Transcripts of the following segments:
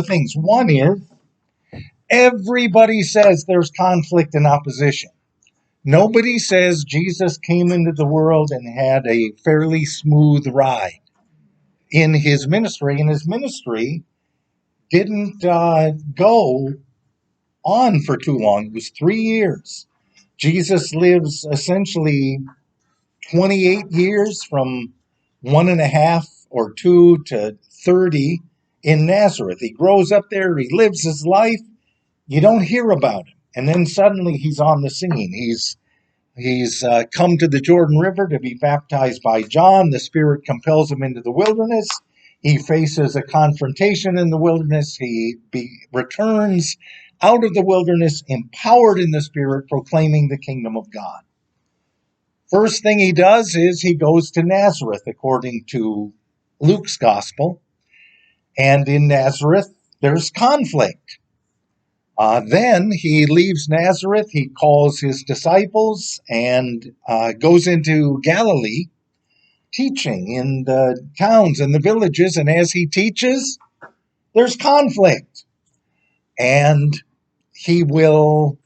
things. One is everybody says there's conflict and opposition. Nobody says Jesus came into the world and had a fairly smooth ride in his ministry. And his ministry didn't go on for too long. It was 3 years. Jesus lives essentially 28 years from 1.5 or 2 to 30 in Nazareth. He grows up there. He lives his life. You don't hear about him. And then suddenly he's on the scene. He's come to the Jordan River to be baptized by John. The Spirit compels him into the wilderness. He faces a confrontation in the wilderness. He returns out of the wilderness, empowered in the Spirit, proclaiming the kingdom of God. First thing he does is he goes to Nazareth, according to Luke's gospel. And in Nazareth, there's conflict. Then he leaves Nazareth, he calls his disciples, and goes into Galilee, teaching in the towns and the villages. And as he teaches, there's conflict. And he will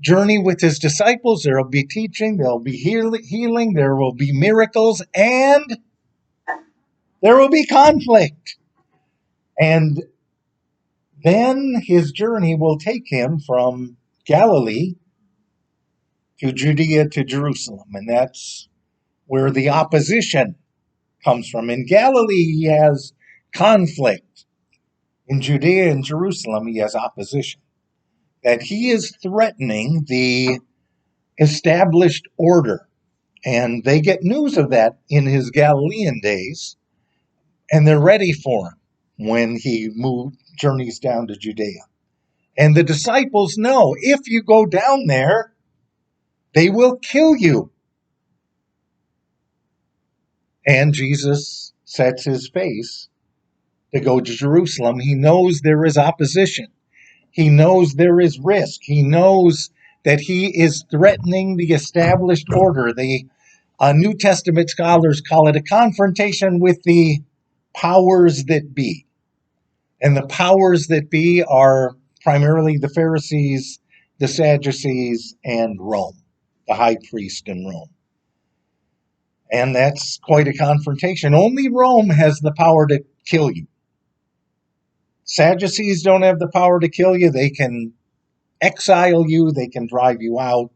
journey with his disciples. There will be teaching, there will be healing, there will be miracles, and there will be conflict. And then his journey will take him from Galilee to Judea to Jerusalem. And that's where the opposition comes from. In Galilee, he has conflict. In Judea and Jerusalem, he has opposition. That he is threatening the established order. And they get news of that in his Galilean days, and they're ready for him when he journeys down to Judea. And the disciples know, if you go down there, they will kill you. And Jesus sets his face to go to Jerusalem. He knows there is opposition. He knows there is risk. He knows that he is threatening the established order. The New Testament scholars call it a confrontation with the powers that be. And the powers that be are primarily the Pharisees, the Sadducees, and Rome, the high priest in Rome. And that's quite a confrontation. Only Rome has the power to kill you. Sadducees don't have the power to kill you. They can exile you. They can drive you out.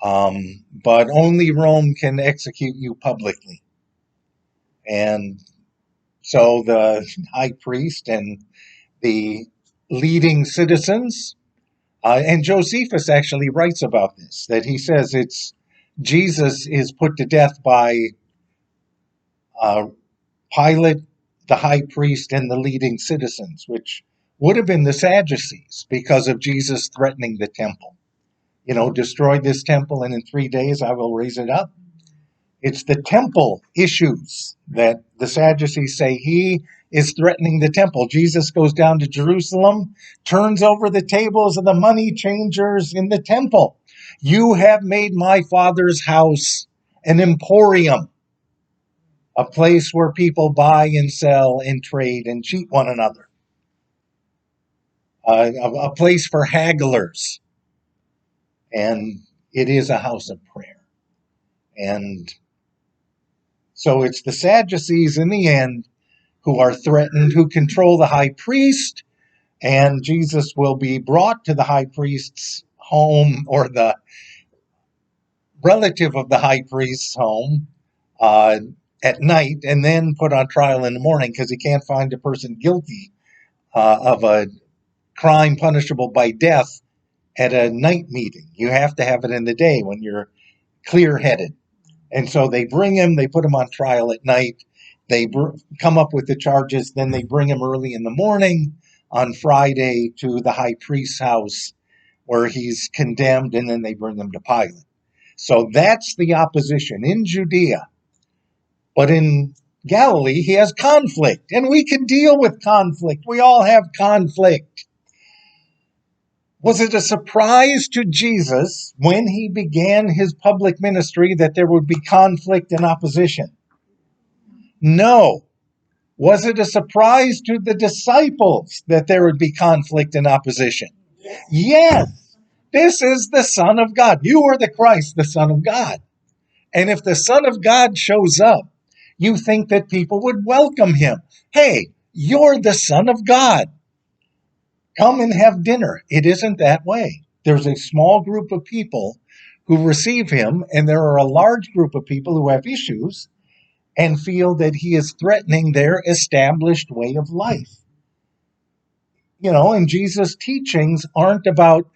But only Rome can execute you publicly. And so the high priest and the leading citizens, and Josephus actually writes about this, that he says Jesus is put to death by Pilate, the high priest, and the leading citizens, which would have been the Sadducees, because of Jesus threatening the temple. Destroy this temple, and in 3 days I will raise it up. It's the temple issues that the Sadducees say he is threatening the temple. Jesus goes down to Jerusalem, turns over the tables of the money changers in the temple. You have made my Father's house an emporium, a place where people buy and sell and trade and cheat one another, a place for hagglers. And it is a house of prayer. And so it's the Sadducees in the end who are threatened, who control the high priest, and Jesus will be brought to the high priest's home, or the relative of the high priest's home, at night, and then put on trial in the morning, because he can't find a person guilty of a crime punishable by death at a night meeting. You have to have it in the day when you're clear-headed. And so they bring him, they put him on trial at night. They come up with the charges, then they bring him early in the morning on Friday to the high priest's house where he's condemned, and then they bring him to Pilate. So that's the opposition in Judea. But in Galilee, he has conflict, and we can deal with conflict. We all have conflict. Was it a surprise to Jesus when he began his public ministry that there would be conflict and opposition? No. Was it a surprise to the disciples that there would be conflict and opposition? Yes. This is the Son of God. You are the Christ, the Son of God. And if the Son of God shows up, you think that people would welcome him. Hey, you're the Son of God. Come and have dinner. It isn't that way. There's a small group of people who receive him, and there are a large group of people who have issues and feel that he is threatening their established way of life. And Jesus' teachings aren't about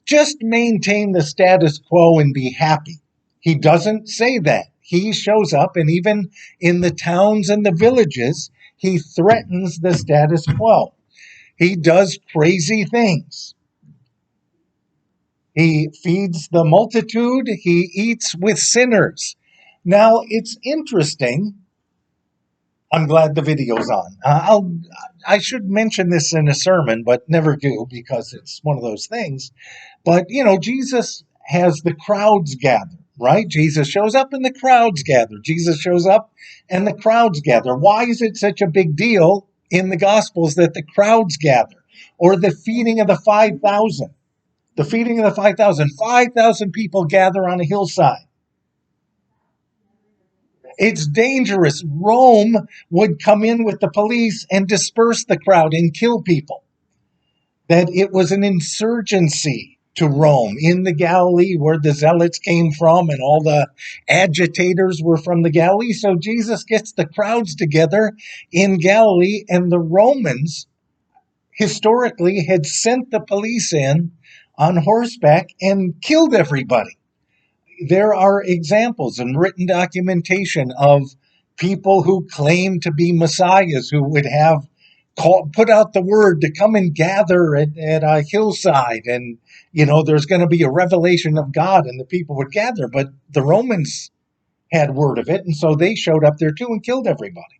just maintain the status quo and be happy. He doesn't say that. He shows up, and even in the towns and the villages, he threatens the status quo. He does crazy things. He feeds the multitude. He eats with sinners. Now, it's interesting. I'm glad the video's on. I should mention this in a sermon, but never do because it's one of those things. But, Jesus has the crowds gather, right? Jesus shows up and the crowds gather. Jesus shows up and the crowds gather. Why is it such a big deal in the Gospels that the crowds gather? Or the feeding of the 5,000. The feeding of the 5,000. 5,000 people gather on a hillside. It's dangerous. Rome would come in with the police and disperse the crowd and kill people. That it was an insurgency to Rome in the Galilee where the zealots came from and all the agitators were from the Galilee. So Jesus gets the crowds together in Galilee, and the Romans historically had sent the police in on horseback and killed everybody. There are examples and written documentation of people who claim to be messiahs who would have put out the word to come and gather at a hillside, and there's going to be a revelation of God, and the people would gather. But the Romans had word of it, and so they showed up there too and killed everybody.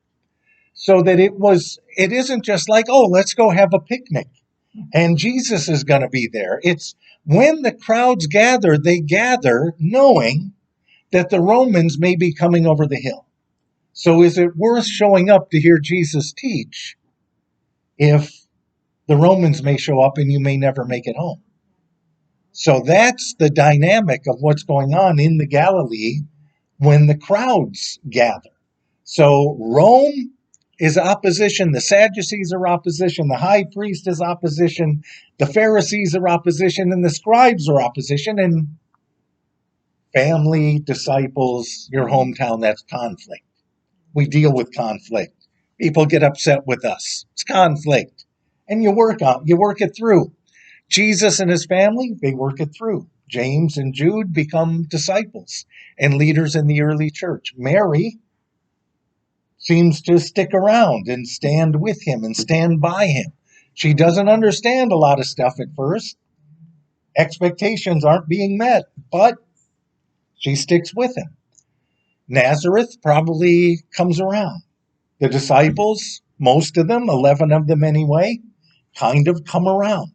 So that it isn't just like, oh, let's go have a picnic and Jesus is going to be there. It's when the crowds gather, they gather knowing that the Romans may be coming over the hill. So is it worth showing up to hear Jesus teach if the Romans may show up and you may never make it home? So that's the dynamic of what's going on in the Galilee when the crowds gather. So Rome is opposition, the Sadducees are opposition, the high priest is opposition, the Pharisees are opposition, and the scribes are opposition, and family, disciples, your hometown, that's conflict. We deal with conflict. People get upset with us. It's conflict. And you work it through. Jesus and his family, they work it through. James and Jude become disciples and leaders in the early church. Mary seems to stick around and stand with him and stand by him. She doesn't understand a lot of stuff at first. Expectations aren't being met, but she sticks with him. Nazareth probably comes around. The disciples, most of them, 11 of them anyway, kind of come around.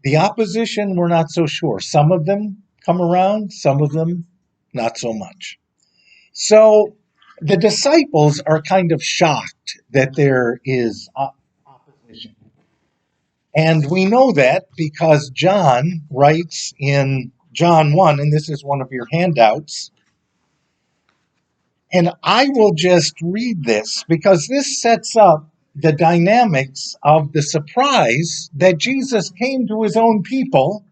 The opposition, we're not so sure. Some of them come around, some of them not so much. So the disciples are kind of shocked that there is opposition. And we know that because John writes in John 1, and this is one of your handouts. And I will just read this because this sets up the dynamics of the surprise that Jesus came to his own people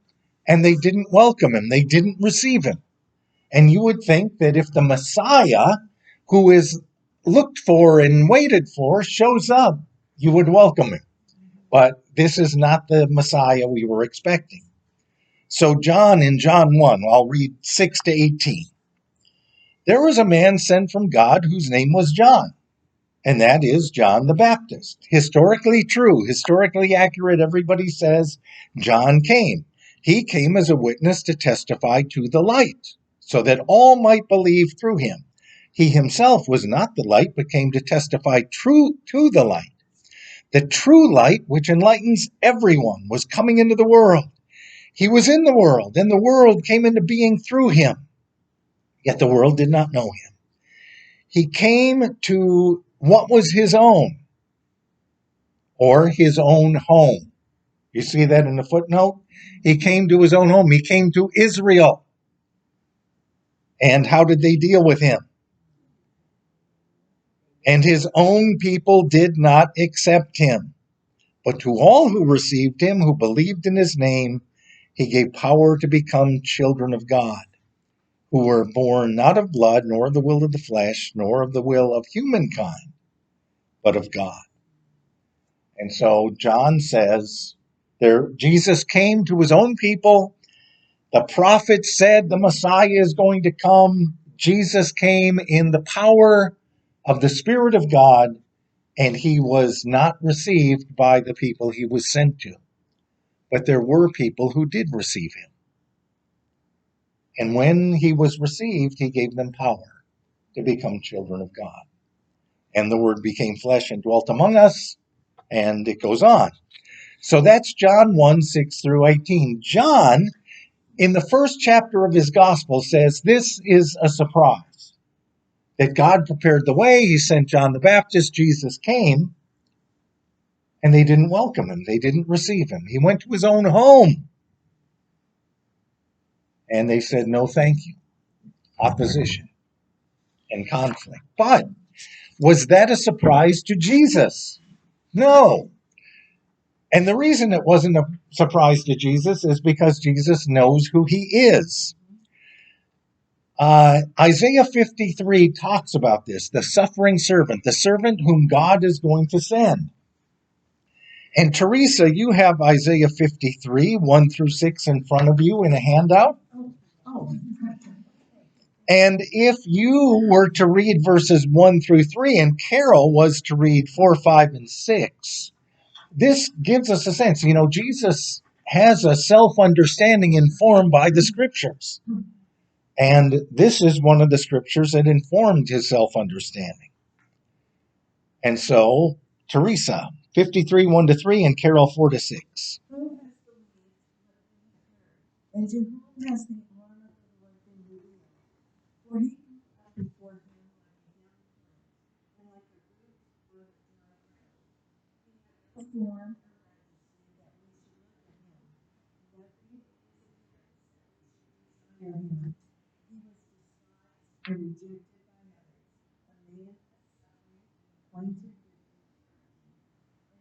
and they didn't welcome him. They didn't receive him. And you would think that if the Messiah, who is looked for and waited for, shows up, you would welcome him. But this is not the Messiah we were expecting. So John, in John 1, I'll read 6 to 18. There was a man sent from God whose name was John, and that is John the Baptist. Historically true, historically accurate, everybody says John came. He came as a witness to testify to the light, so that all might believe through him. He himself was not the light, but came to testify true to the light. The true light, which enlightens everyone, was coming into the world. He was in the world, and the world came into being through him. Yet the world did not know him. He came to what was his own, or his own home. You see that in the footnote? He came to his own home. He came to Israel. And how did they deal with him? And his own people did not accept him. But to all who received him, who believed in his name, he gave power to become children of God, who were born not of blood, nor of the will of the flesh, nor of the will of humankind, but of God. And so John says, Jesus came to his own people. The prophet said the Messiah is going to come. Jesus came in the power of the Spirit of God, and he was not received by the people he was sent to. But there were people who did receive him. And when he was received, he gave them power to become children of God. And the Word became flesh and dwelt among us, and it goes on. So that's John 1, 6 through 18. John, in the first chapter of his gospel, says this is a surprise. That God prepared the way, he sent John the Baptist, Jesus came, and they didn't welcome him. They didn't receive him. He went to his own home. And they said, no, thank you. Opposition and conflict. But was that a surprise to Jesus? No. And the reason it wasn't a surprise to Jesus is because Jesus knows who he is. Isaiah 53 talks about this, the suffering servant, the servant whom God is going to send. And Teresa, you have Isaiah 53, 1 through 6 in front of you in a handout. And if you were to read verses 1 through 3, and Carol was to read 4, 5, and 6, this gives us a sense, Jesus has a self-understanding informed by the scriptures. And this is one of the scriptures that informed his self-understanding. And so, Teresa, 53, 1 to 3, and Carol, 4 to 6. And to whom has the honor of the Lord been revealed? For he grew up before him like a young plant, and like a root out of dry ground. He had no form or majesty that we should look at him, no beauty in his appearance that we should desire him. He was despised and rejected by others, a man of suffering and acquainted with infirmity. And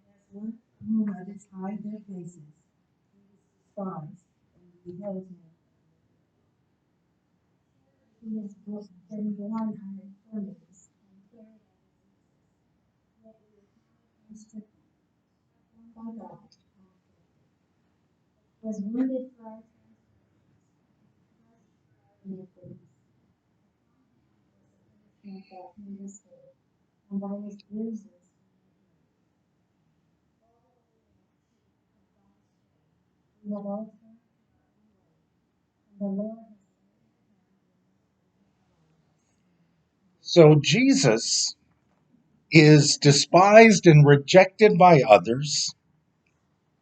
as one whom others hide their faces, he was despised, and we beheld him. He has been born on infirmities and carried our diseases. Yet we are stricken, by God, was wounded for our transgressions, crushed for our iniquities. And that made us whole, and by his bruises we have all turned to our own way, and the Lord has So Jesus is despised and rejected by others.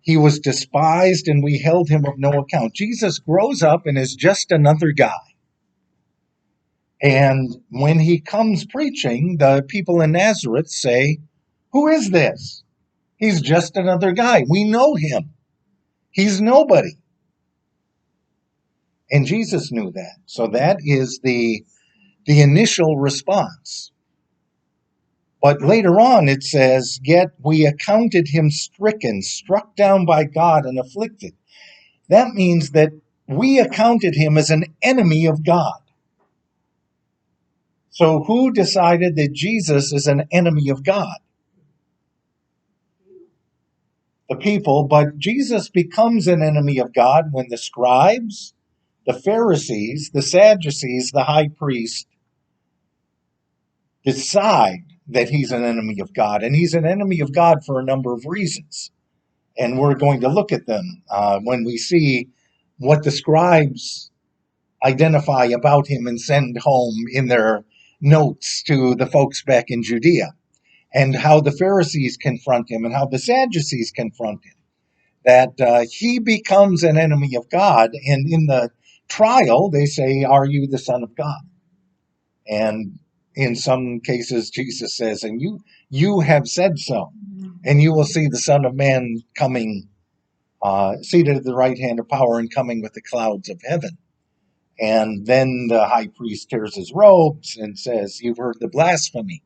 He was despised and we held him of no account. Jesus grows up and is just another guy. And when he comes preaching, the people in Nazareth say, who is this? He's just another guy. We know him. He's nobody. And Jesus knew that. So that is the initial response. But later on it says, yet we accounted him stricken, struck down by God and afflicted. That means that we accounted him as an enemy of God. So who decided that Jesus is an enemy of God? The people, but Jesus becomes an enemy of God when the scribes, the Pharisees, the Sadducees, the high priest decide that he's an enemy of God. And he's an enemy of God for a number of reasons. And we're going to look at them when we see what the scribes identify about him and send home in their notes to the folks back in Judea, and how the Pharisees confront him and how the Sadducees confront him, that he becomes an enemy of God. And in the trial, they say, are you the Son of God? And in some cases, Jesus says, and you have said so, and you will see the Son of Man coming, seated at the right hand of power and coming with the clouds of heaven. And then the high priest tears his robes and says, "You've heard the blasphemy."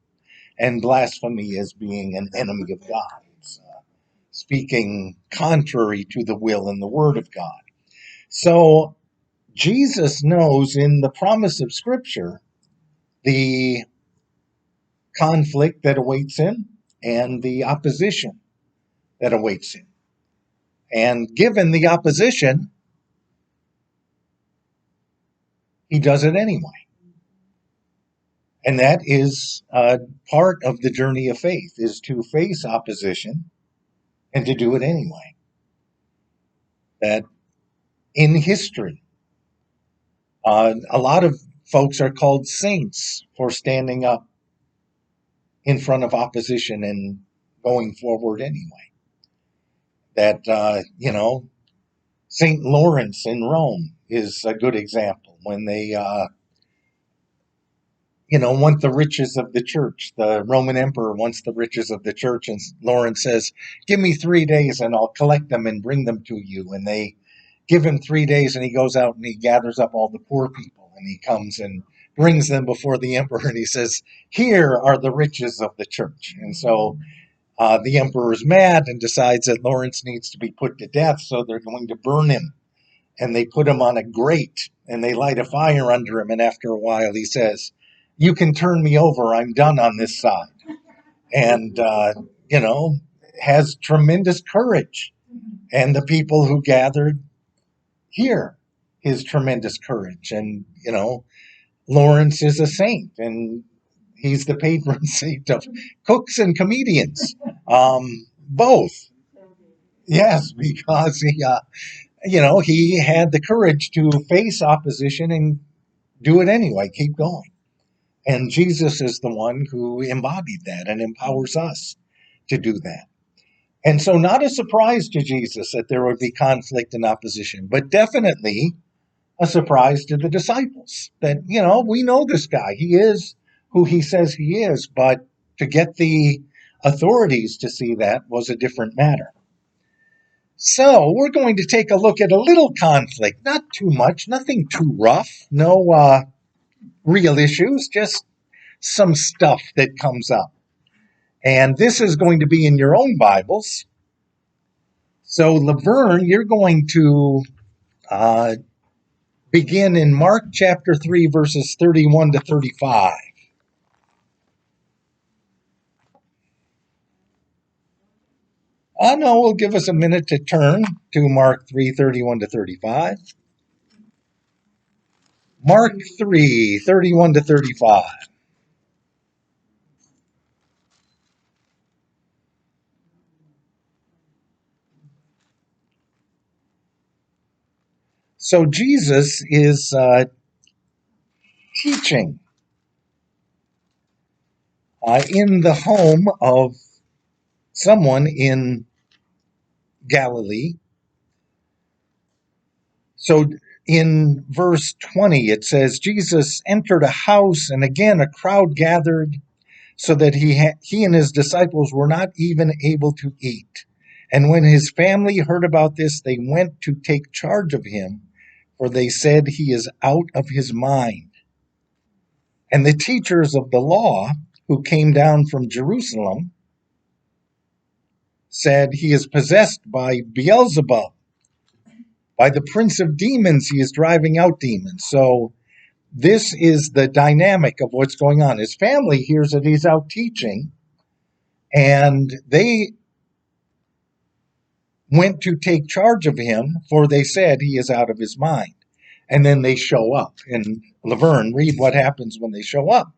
And blasphemy is being an enemy of God. It's, speaking contrary to the will and the word of God. So Jesus knows in the promise of Scripture the conflict that awaits him and the opposition that awaits him. And given the opposition, he does it anyway. And that is part of the journey of faith, is to face opposition and to do it anyway. That in history, a lot of folks are called saints for standing up in front of opposition and going forward anyway. That, St. Lawrence in Rome is a good example when they, want the riches of the church. The Roman emperor wants the riches of the church, and Lawrence says, "Give me 3 days and I'll collect them and bring them to you." And they give him 3 days, and he goes out and he gathers up all the poor people, and he comes and brings them before the emperor, and he says, "Here are the riches of the church." And so the emperor is mad and decides that Lawrence needs to be put to death, so they're going to burn him. And they put him on a grate and they light a fire under him. And after a while, he says, "You can turn me over. I'm done on this side." And, has tremendous courage. And the people who gathered hear his tremendous courage. And, Lawrence is a saint, and he's the patron saint of cooks and comedians. Both. Yes, because he had the courage to face opposition and do it anyway, keep going. And Jesus is the one who embodied that and empowers us to do that. And so, not a surprise to Jesus that there would be conflict and opposition, but definitely a surprise to the disciples that, we know this guy. He is who he says he is, but to get the authorities to see that was a different matter. So we're going to take a look at a little conflict, not too much, nothing too rough, no real issues, just some stuff that comes up. And this is going to be in your own Bibles. So Laverne, you're going to begin in Mark chapter 3, verses 31 to 35. No, we'll give us a minute to turn to Mark 3, 31 to 35. Mark 3, 31 to 35. So Jesus is teaching in the home of someone in Galilee. So in verse 20, it says, Jesus entered a house, and again a crowd gathered, so that he and his disciples were not even able to eat. And when his family heard about this, they went to take charge of him, for they said he is out of his mind. And the teachers of the law, who came down from Jerusalem, said, he is possessed by Beelzebub. By the prince of demons, he is driving out demons. So this is the dynamic of what's going on. His family hears that he's out teaching, and they went to take charge of him, for they said he is out of his mind. And then they show up. And Laverne, read what happens when they show up.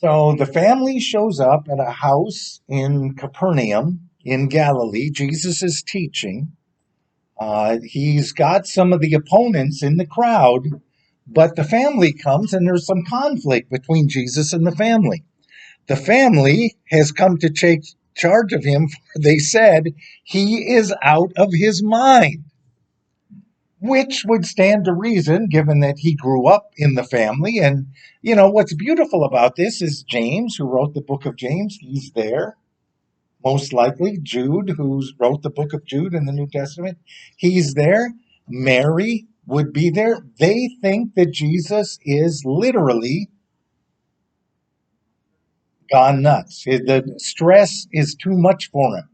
So the family shows up at a house in Capernaum in Galilee. Jesus is teaching. He's got some of the opponents in the crowd, but the family comes and there's some conflict between Jesus and the family. The family has come to take charge of him, for they said he is out of his mind, which would stand to reason given that he grew up in the family. And, what's beautiful about this is James, who wrote the book of James, he's there. Most likely, Jude, who wrote the book of Jude in the New Testament, he's there. Mary would be there. They think that Jesus is literally gone nuts. The stress is too much for him.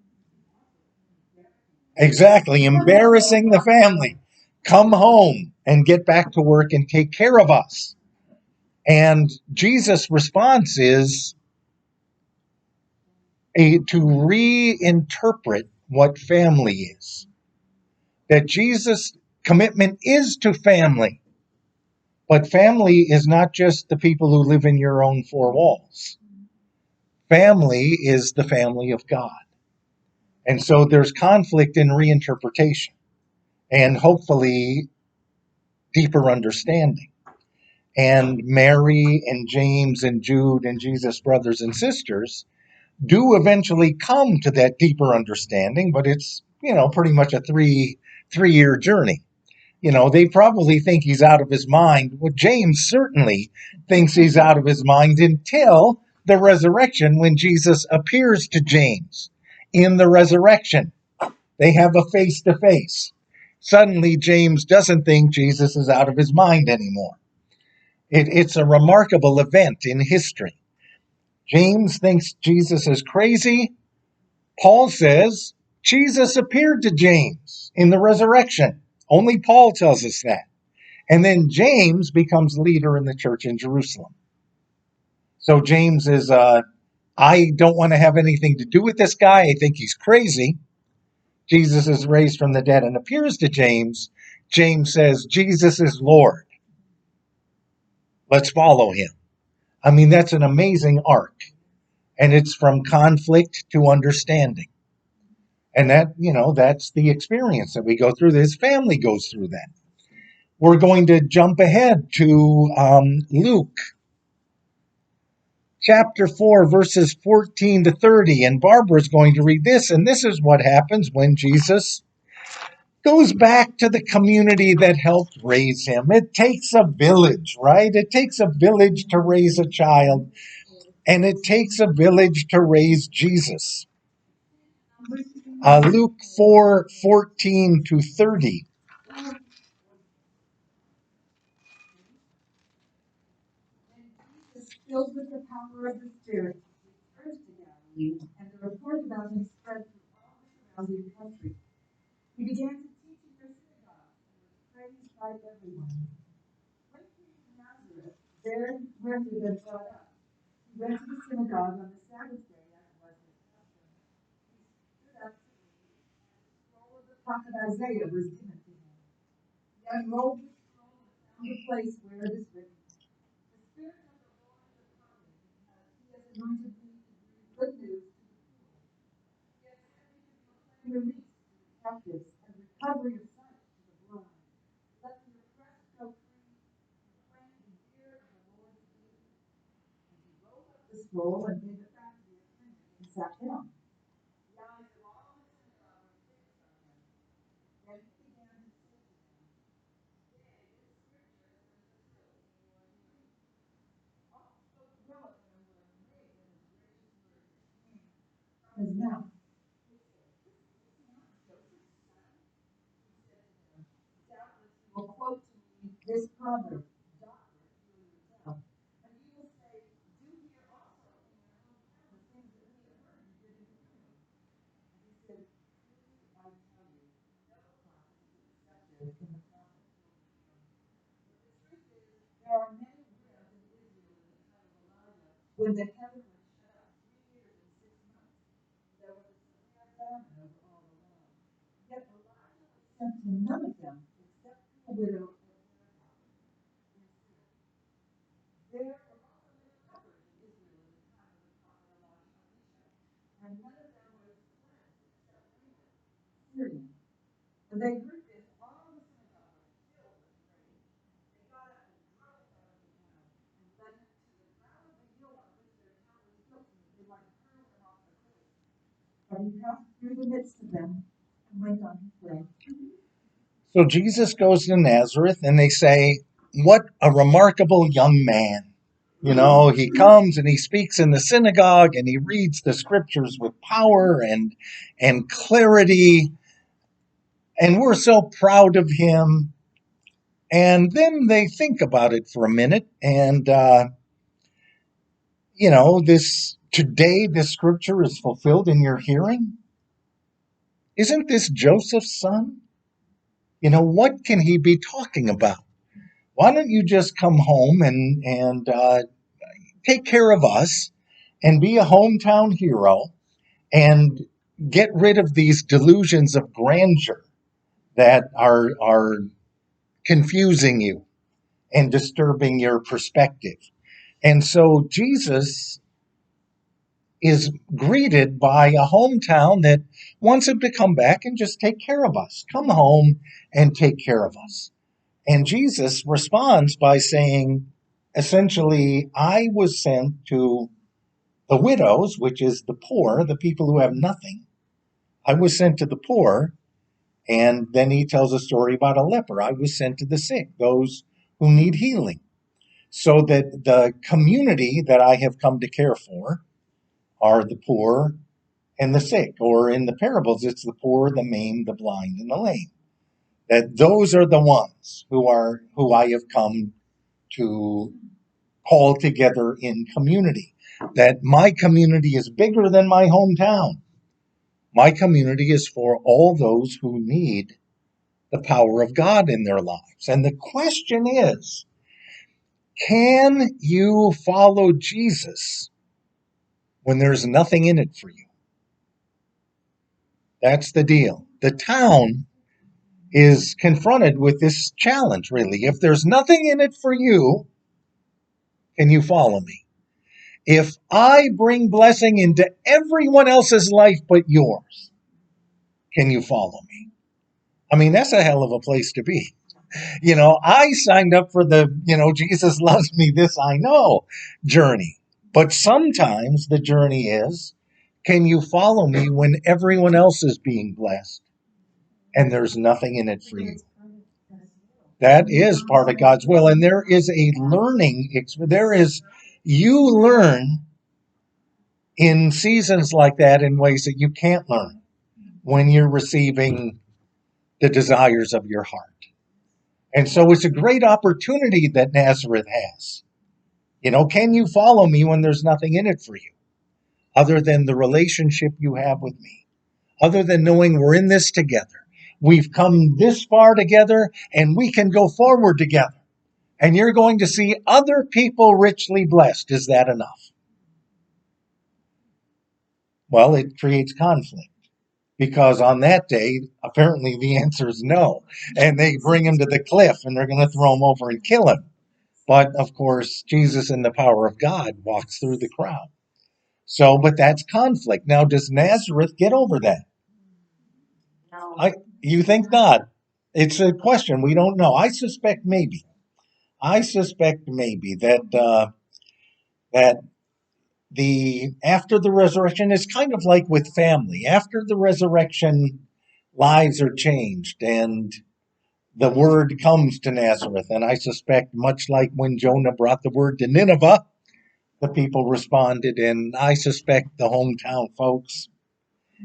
Exactly, embarrassing the family. Come home and get back to work and take care of us. And Jesus' response is to reinterpret what family is. That Jesus' commitment is to family, but family is not just the people who live in your own four walls. Family is the family of God. And so there's conflict in reinterpretation and hopefully deeper understanding. And Mary and James and Jude and Jesus' brothers and sisters do eventually come to that deeper understanding, but it's, pretty much a three-year journey. They probably think he's out of his mind. Well, James certainly thinks he's out of his mind until the resurrection, when Jesus appears to James in the resurrection. They have a face to face. Suddenly, James doesn't think Jesus is out of his mind anymore. It's a remarkable event in history. James thinks Jesus is crazy. Paul says Jesus appeared to James in the resurrection. Only Paul tells us that. And then James becomes leader in the church in Jerusalem. So James is, I don't want to have anything to do with this guy. I think he's crazy. Jesus is raised from the dead and appears to James. James says, Jesus is Lord. Let's follow him. I mean, that's an amazing arc. And it's from conflict to understanding. And that's the experience that we go through. This family goes through that. We're going to jump ahead to Luke chapter 4, verses 14 to 30. And Barbara's going to read this. And this is what happens when Jesus goes back to the community that helped raise him. It takes a village, right? It takes a village to raise a child. And it takes a village to raise Jesus. Luke 4, 14 to 30. Filled with the power of the Spirit, returned to Galilee, and the report about him spread through all the surrounding country. He began to teach in their synagogues and was praised by everyone. When he came to Nazareth, there where he had been brought up, he went to the synagogue on the Sabbath day, as was his custom. He stood up to read, and the scroll of the prophet Isaiah was given to him. He unrolled the scroll and found the place where it is written, "The Spirit of the Lord is upon me, because he has anointed me to bring good news to the poor. He has sent me to proclaim release to the captives and recovery of sight to the blind, to let the oppressed go free, and proclaim the year of the Lord's favor." And he rolled up the scroll and gave it back to the attendant and sat down. The eyes of all in the synagogue were fixed on him. Then he began to say to them, "Today this scripture has been fulfilled in your hearing." All spoke well of him and were amazed at his gracious words that came from his mouth. They said, "This is not Joseph's son?" He said to them, "Doubtless you will quote to me this proverb, 'Daughter, heal yourself.' And you will say, 'Do here also in your hometown the things that we have heard you did in Capernaum.'" And he said, "Truly I tell you, no prophet is accepted in the prophet Israel. But the truth is, there are many widows in Israel in the time of Elijah, when the heaven was shut up 3 years and 6 months. There was a severe famine over all the land. Yet Elijah was sent to none of them, except to a widow at Zarephath in Sidon. There were also many lepers in Israel and none of them was cleansed except Syria. When they heard this, all the synagogue was filled with rage. They got up and drove out of the town, and led him to the brow of the hill on which their town was built, so that they might hurl him off the cliff. But he passed through the midst of them and went on his way. So Jesus goes to Nazareth, and they say, "What a remarkable young man." You know, he comes and he speaks in the synagogue and he reads the scriptures with power and clarity. And we're so proud of him. And then they think about it for a minute. And, this scripture is fulfilled in your hearing. Isn't this Joseph's son? What can he be talking about? Why don't you just come home and take care of us and be a hometown hero and get rid of these delusions of grandeur that are confusing you and disturbing your perspective. And so Jesus is greeted by a hometown that wants him to come back and just take care of us. Come home and take care of us. And Jesus responds by saying, essentially, I was sent to the widows, which is the poor, the people who have nothing. I was sent to the poor. And then he tells a story about a leper. I was sent to the sick, those who need healing. So that the community that I have come to care for are the poor and the sick. Or in the parables, it's the poor, the maimed, the blind, and the lame. That those are the ones who I have come to call together in community. That my community is bigger than my hometown. My community is for all those who need the power of God in their lives. And the question is, can you follow Jesus when there's nothing in it for you? That's the deal. The town is confronted with this challenge, really. If there's nothing in it for you, can you follow me? If I bring blessing into everyone else's life but yours, can you follow me? I mean, that's a hell of a place to be. I signed up for the, Jesus loves me, this I know journey. But sometimes the journey is, can you follow me when everyone else is being blessed and there's nothing in it for you? That is part of God's will. And there is a learning, you learn in seasons like that in ways that you can't learn when you're receiving the desires of your heart. And so it's a great opportunity that Nazareth has. Can you follow me when there's nothing in it for you, other than the relationship you have with me, other than knowing we're in this together? We've come this far together and we can go forward together. And you're going to see other people richly blessed. Is that enough? Well, it creates conflict. Because on that day, apparently the answer is no. And they bring him to the cliff and they're going to throw him over and kill him. But of course, Jesus in the power of God walks through the crowd. But that's conflict. Now, does Nazareth get over that? No. You think not? It's a question. We don't know. I suspect maybe. That the after the resurrection is kind of like with family. After the resurrection, lives are changed and the word comes to Nazareth. And I suspect, much like when Jonah brought the word to Nineveh, the people responded. And I suspect the hometown folks,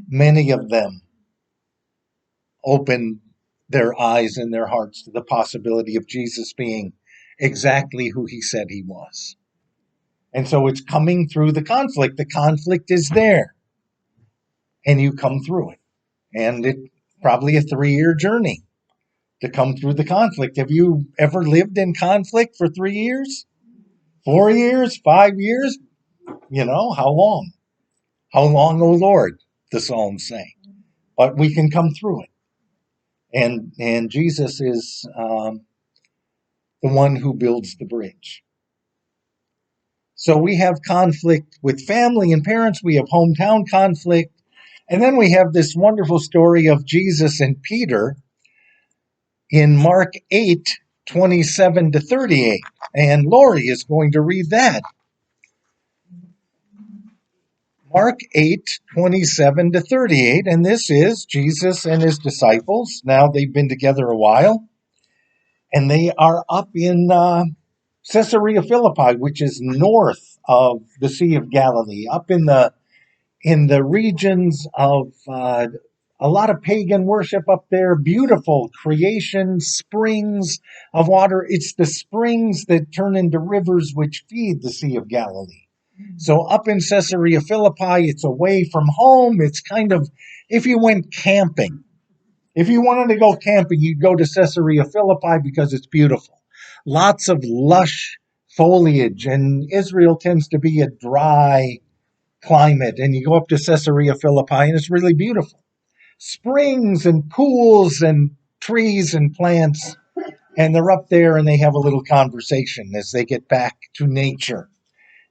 many of them, opened their eyes and their hearts to the possibility of Jesus being exactly who he said he was. And so it's coming through the conflict. The conflict is there. And you come through it. And it's probably a 3-year journey to come through the conflict. Have you ever lived in conflict for 3 years? 4 years? 5 years? How long? How long, O Lord, the Psalms say. But we can come through it. And Jesus is the one who builds the bridge. So we have conflict with family and parents. We have hometown conflict. And then we have this wonderful story of Jesus and Peter in Mark 8:27-38. And Lori is going to read that. Mark 8:27-38. And this is Jesus and his disciples. Now they've been together a while. And they are up in Caesarea Philippi, which is north of the Sea of Galilee, up in the regions of a lot of pagan worship up there, beautiful creation, springs of water. It's the springs that turn into rivers which feed the Sea of Galilee. So up in Caesarea Philippi, it's away from home. It's kind of, if you went camping, if you wanted to go camping, you'd go to Caesarea Philippi because it's beautiful. Lots of lush foliage, and Israel tends to be a dry climate, and you go up to Caesarea Philippi and it's really beautiful. Springs and pools and trees and plants, and they're up there and they have a little conversation as they get back to nature.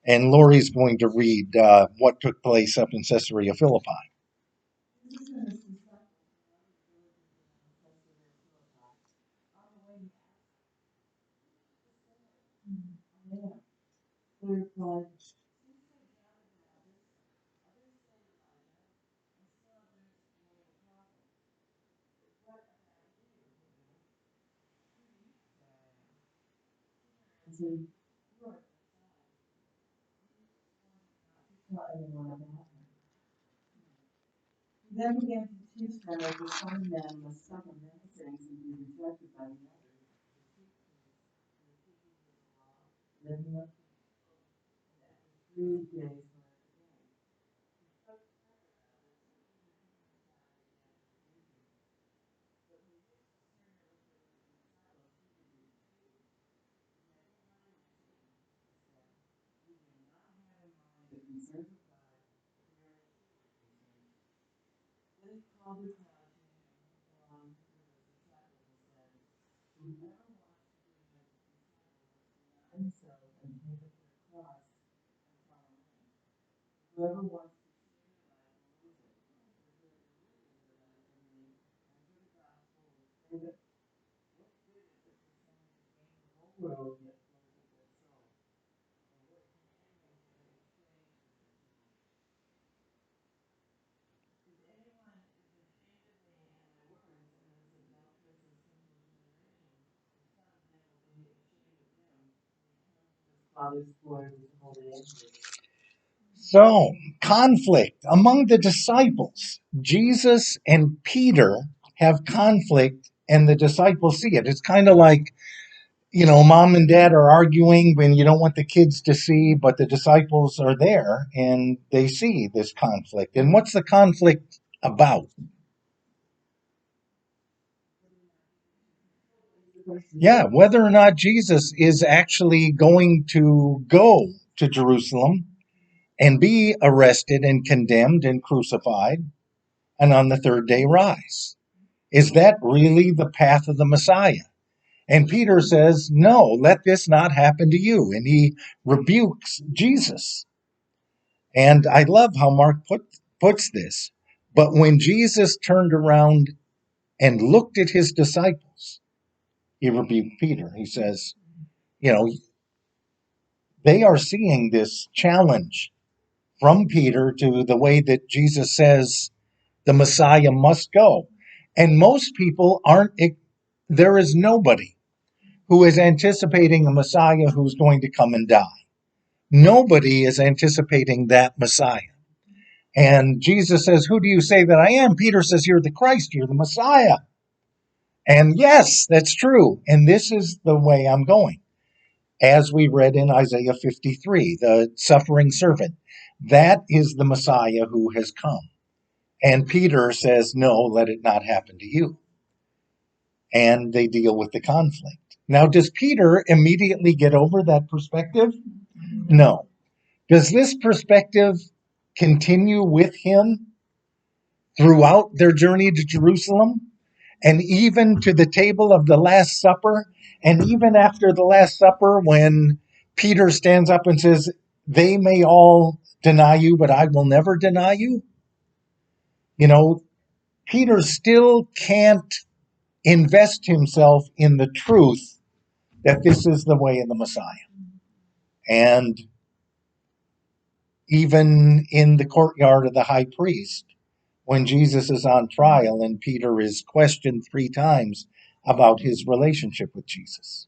And Lori's going to read what took place up in Caesarea Philippi. He then began to teach them that the Son of Man must suffer many things and be rejected by the others, and then he must be 3 days. Then he called his crowd to him along with his disciples and said, whoever wants to be my disciple must deny himself and take up their cross and follow me. Whoever wants to save their life will lose it. But whoever loses their life for me and for the gospel will save it. What good is it for someone to gain the whole world yet forfeit their soul? Or what can anyone give in exchange for their soul? If anyone is ashamed of me and my words in this adulterous and sinful generation, the Son of Man will be ashamed of him when he comes in his Father's glory with the holy angels. So, conflict among the disciples. Jesus and Peter have conflict, and the disciples see it. It's kind of like, mom and dad are arguing when you don't want the kids to see, but the disciples are there and they see this conflict. And what's the conflict about? Yeah, whether or not Jesus is actually going to go to Jerusalem and be arrested and condemned and crucified and on the third day rise. Is that really the path of the Messiah? And Peter says, no, let this not happen to you. And he rebukes Jesus. And I love how Mark puts this. But when Jesus turned around and looked at his disciples, he rebuked Peter. He says, they are seeing this challenge from Peter to the way that Jesus says the Messiah must go. And most people there is nobody who is anticipating a Messiah who's going to come and die. Nobody is anticipating that Messiah. And Jesus says, who do you say that I am? Peter says, you're the Christ, you're the Messiah. And yes, that's true. And this is the way I'm going. As we read in Isaiah 53, the suffering servant, that is the Messiah who has come. And Peter says, no, let it not happen to you. And they deal with the conflict. Now, does Peter immediately get over that perspective? No. Does this perspective continue with him throughout their journey to Jerusalem and even to the table of the Last Supper? And even after the Last Supper, when Peter stands up and says, they may all deny you, but I will never deny you. You know, Peter still can't invest himself in the truth that this is the way of the Messiah. And even in the courtyard of the high priest, when Jesus is on trial and Peter is questioned 3 times about his relationship with Jesus.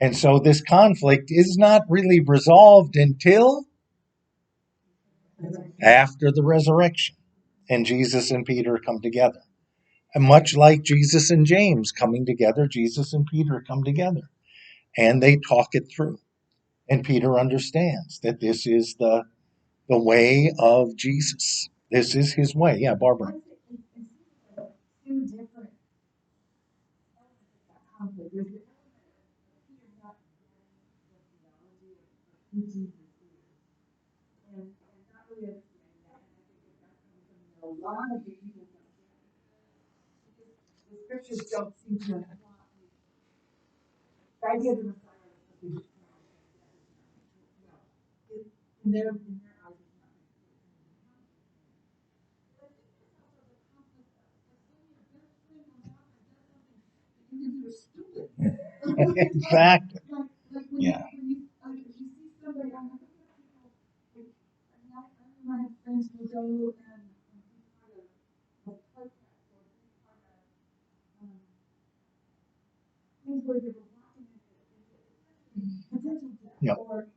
And so this conflict is not really resolved until after the resurrection and Jesus and Peter come together. And much like Jesus and James coming together, Jesus and Peter come together and they talk it through. And Peter understands that this is the way of Jesus. This is his way. Yeah, Barbara. Two different conflict. There's the element of Peter not knowing the theology of who Jesus is, and not really understanding that. And I think that's something that a lot of the people don't get. Because the scriptures don't seem to apply. The idea of the Messiah is supposed to be in their eyes is not. But I think there's also the conflict of when your best friend comes out and does something that you think you're stupid. Exactly. Like when Yeah. you see somebody, I know people, like, I have friends who go and be part of protests or be part of things where they were walking into potential death. Yep. Or go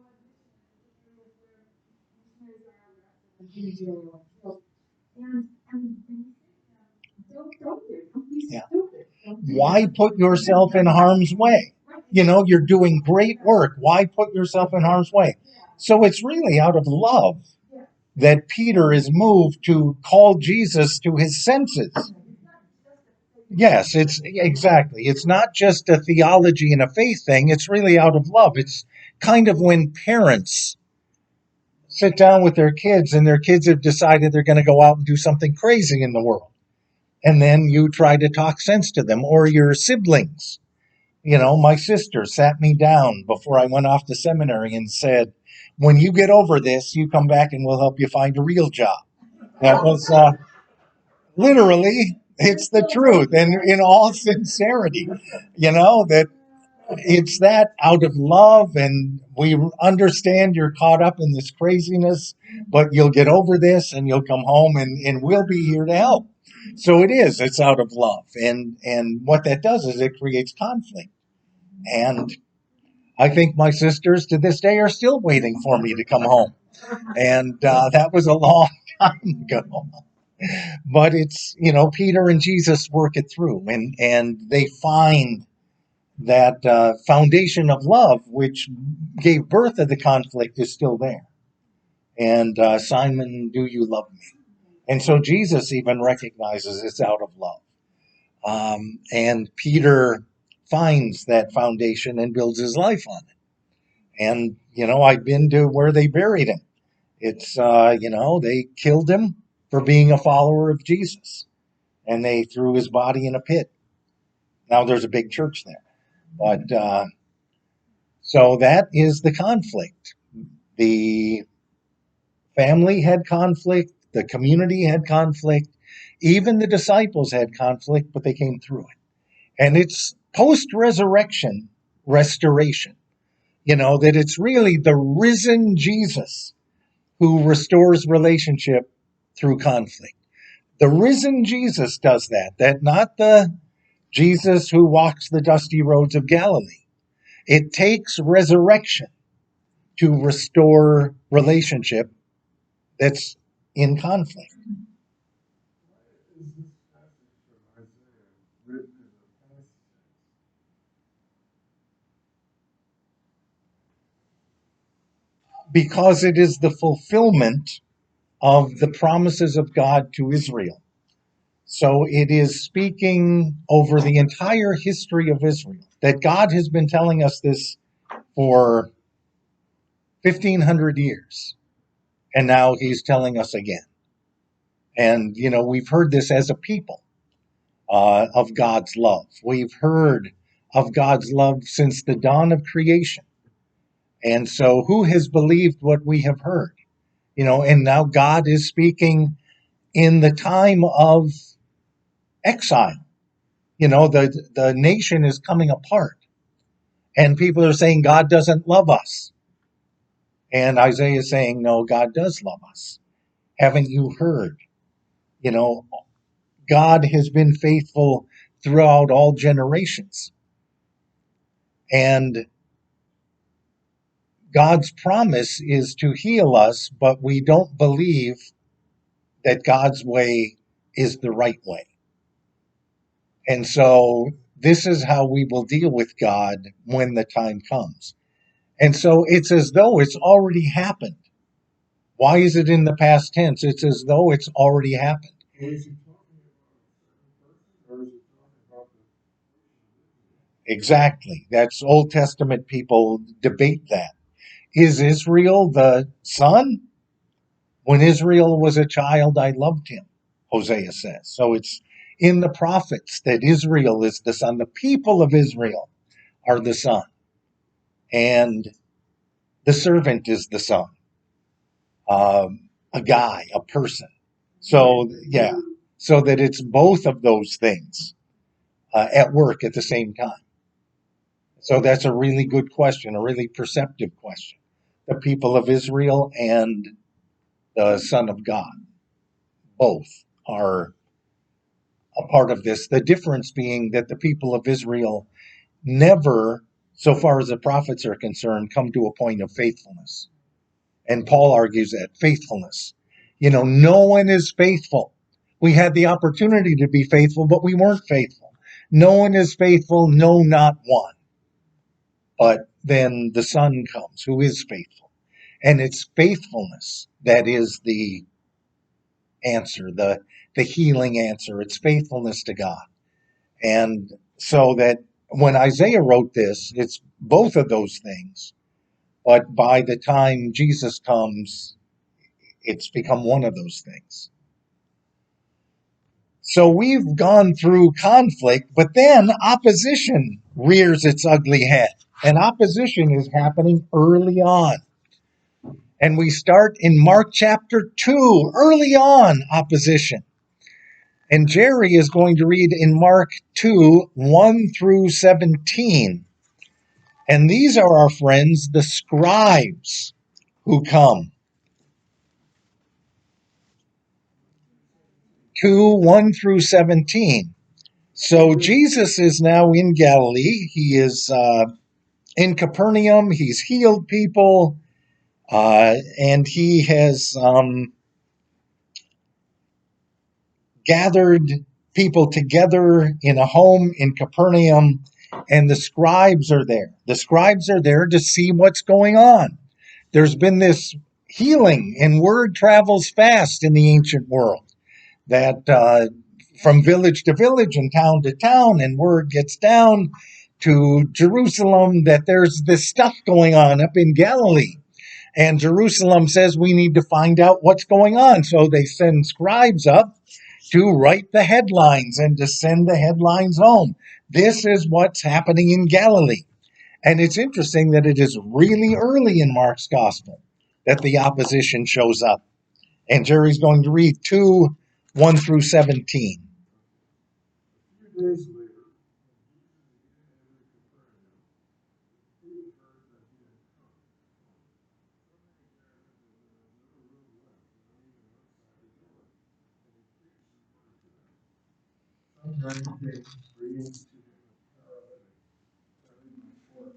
on missions in areas where missionaries are arrested and usually or killed. And you say, don't go there. Don't be Yeah. stupid. Why put yourself in harm's way? You know, you're doing great work. Why put yourself in harm's way? So it's really out of love that Peter is moved to call Jesus to his senses. Yes, it's exactly. It's not just a theology and a faith thing. It's really out of love. It's kind of when parents sit down with their kids and their kids have decided they're going to go out and do something crazy in the world. And then you try to talk sense to them, or your siblings. You know, my sister sat me down before I went off to seminary and said, when you get over this, you come back and we'll help you find a real job. That was literally, it's the truth. And in all sincerity, you know, that it's that out of love, and we understand you're caught up in this craziness, but you'll get over this and you'll come home and we'll be here to help. So it's out of love. And what that does is it creates conflict. And I think my sisters to this day are still waiting for me to come home. And that was a long time ago. But it's, you know, Peter and Jesus work it through, and they find that foundation of love, which gave birth to the conflict, is still there. And Simon, do you love me? And so Jesus even recognizes it's out of love. And Peter finds that foundation and builds his life on it. And, you know, I've been to where they buried him. It's, you know, they killed him for being a follower of Jesus. And they threw his body in a pit. Now there's a big church there. But so that is the conflict. The family had conflict. The community had conflict. Even the disciples had conflict, but they came through it. And it's post-resurrection restoration. You know, that it's really the risen Jesus who restores relationship through conflict. The risen Jesus does that not the Jesus who walks the dusty roads of Galilee. It takes resurrection to restore relationship that's in conflict. Why is this passage from Isaiah written in the past tense? Because it is the fulfillment of the promises of God to Israel. So it is speaking over the entire history of Israel, that God has been telling us this for 1,500 years. And now he's telling us again. And, you know, we've heard this as a people of God's love. We've heard of God's love since the dawn of creation. And so who has believed what we have heard? And now God is speaking in the time of exile. The nation is coming apart, and people are saying God doesn't love us. And Isaiah is saying, no, God does love us. Haven't you heard? You know, God has been faithful throughout all generations. And God's promise is to heal us, but we don't believe that God's way is the right way. And so this is how we will deal with God when the time comes. And so it's as though it's already happened. Why is it in the past tense? It's as though it's already happened. Is he talking about a certain person, or is he talking about the? Exactly. That's Old Testament people debate that. Is Israel the son? When Israel was a child, I loved him, Hosea says. So it's in the prophets that Israel is the son. The people of Israel are the son. And the servant is the son. A guy, a person. So, yeah. So that it's both of those things at work at the same time. So that's a really good question, a really perceptive question. The people of Israel and the Son of God, both are a part of this. The difference being that the people of Israel never, so far as the prophets are concerned, come to a point of faithfulness. And Paul argues that faithfulness. No one is faithful. We had the opportunity to be faithful, but we weren't faithful. No one is faithful, no, not one. But then the Son comes, who is faithful. And it's faithfulness that is the answer, the healing answer. It's faithfulness to God. And so that when Isaiah wrote this, it's both of those things. But by the time Jesus comes, it's become one of those things. So we've gone through conflict, but then opposition rears its ugly head. And opposition is happening early on. And we start in Mark chapter 2, early on, opposition. And Jerry is going to read in Mark 2, 1 through 17. And these are our friends, the scribes, who come. 2, 1 through 17. So Jesus is now in Galilee. He is in Capernaum. He's healed people. And he has gathered people together in a home in Capernaum, and the scribes are there. The scribes are there to see what's going on. There's been this healing, and word travels fast in the ancient world that from village to village and town to town, and word gets down to Jerusalem that there's this stuff going on up in Galilee. And Jerusalem says we need to find out what's going on. So they send scribes up to write the headlines and to send the headlines home. This is what's happening in Galilee. And it's interesting that it is really early in Mark's gospel that the opposition shows up. And Jerry's going to read 2, 1 through 17. A few days later, sometimes came bringing to him a paralytic, carrying a cord.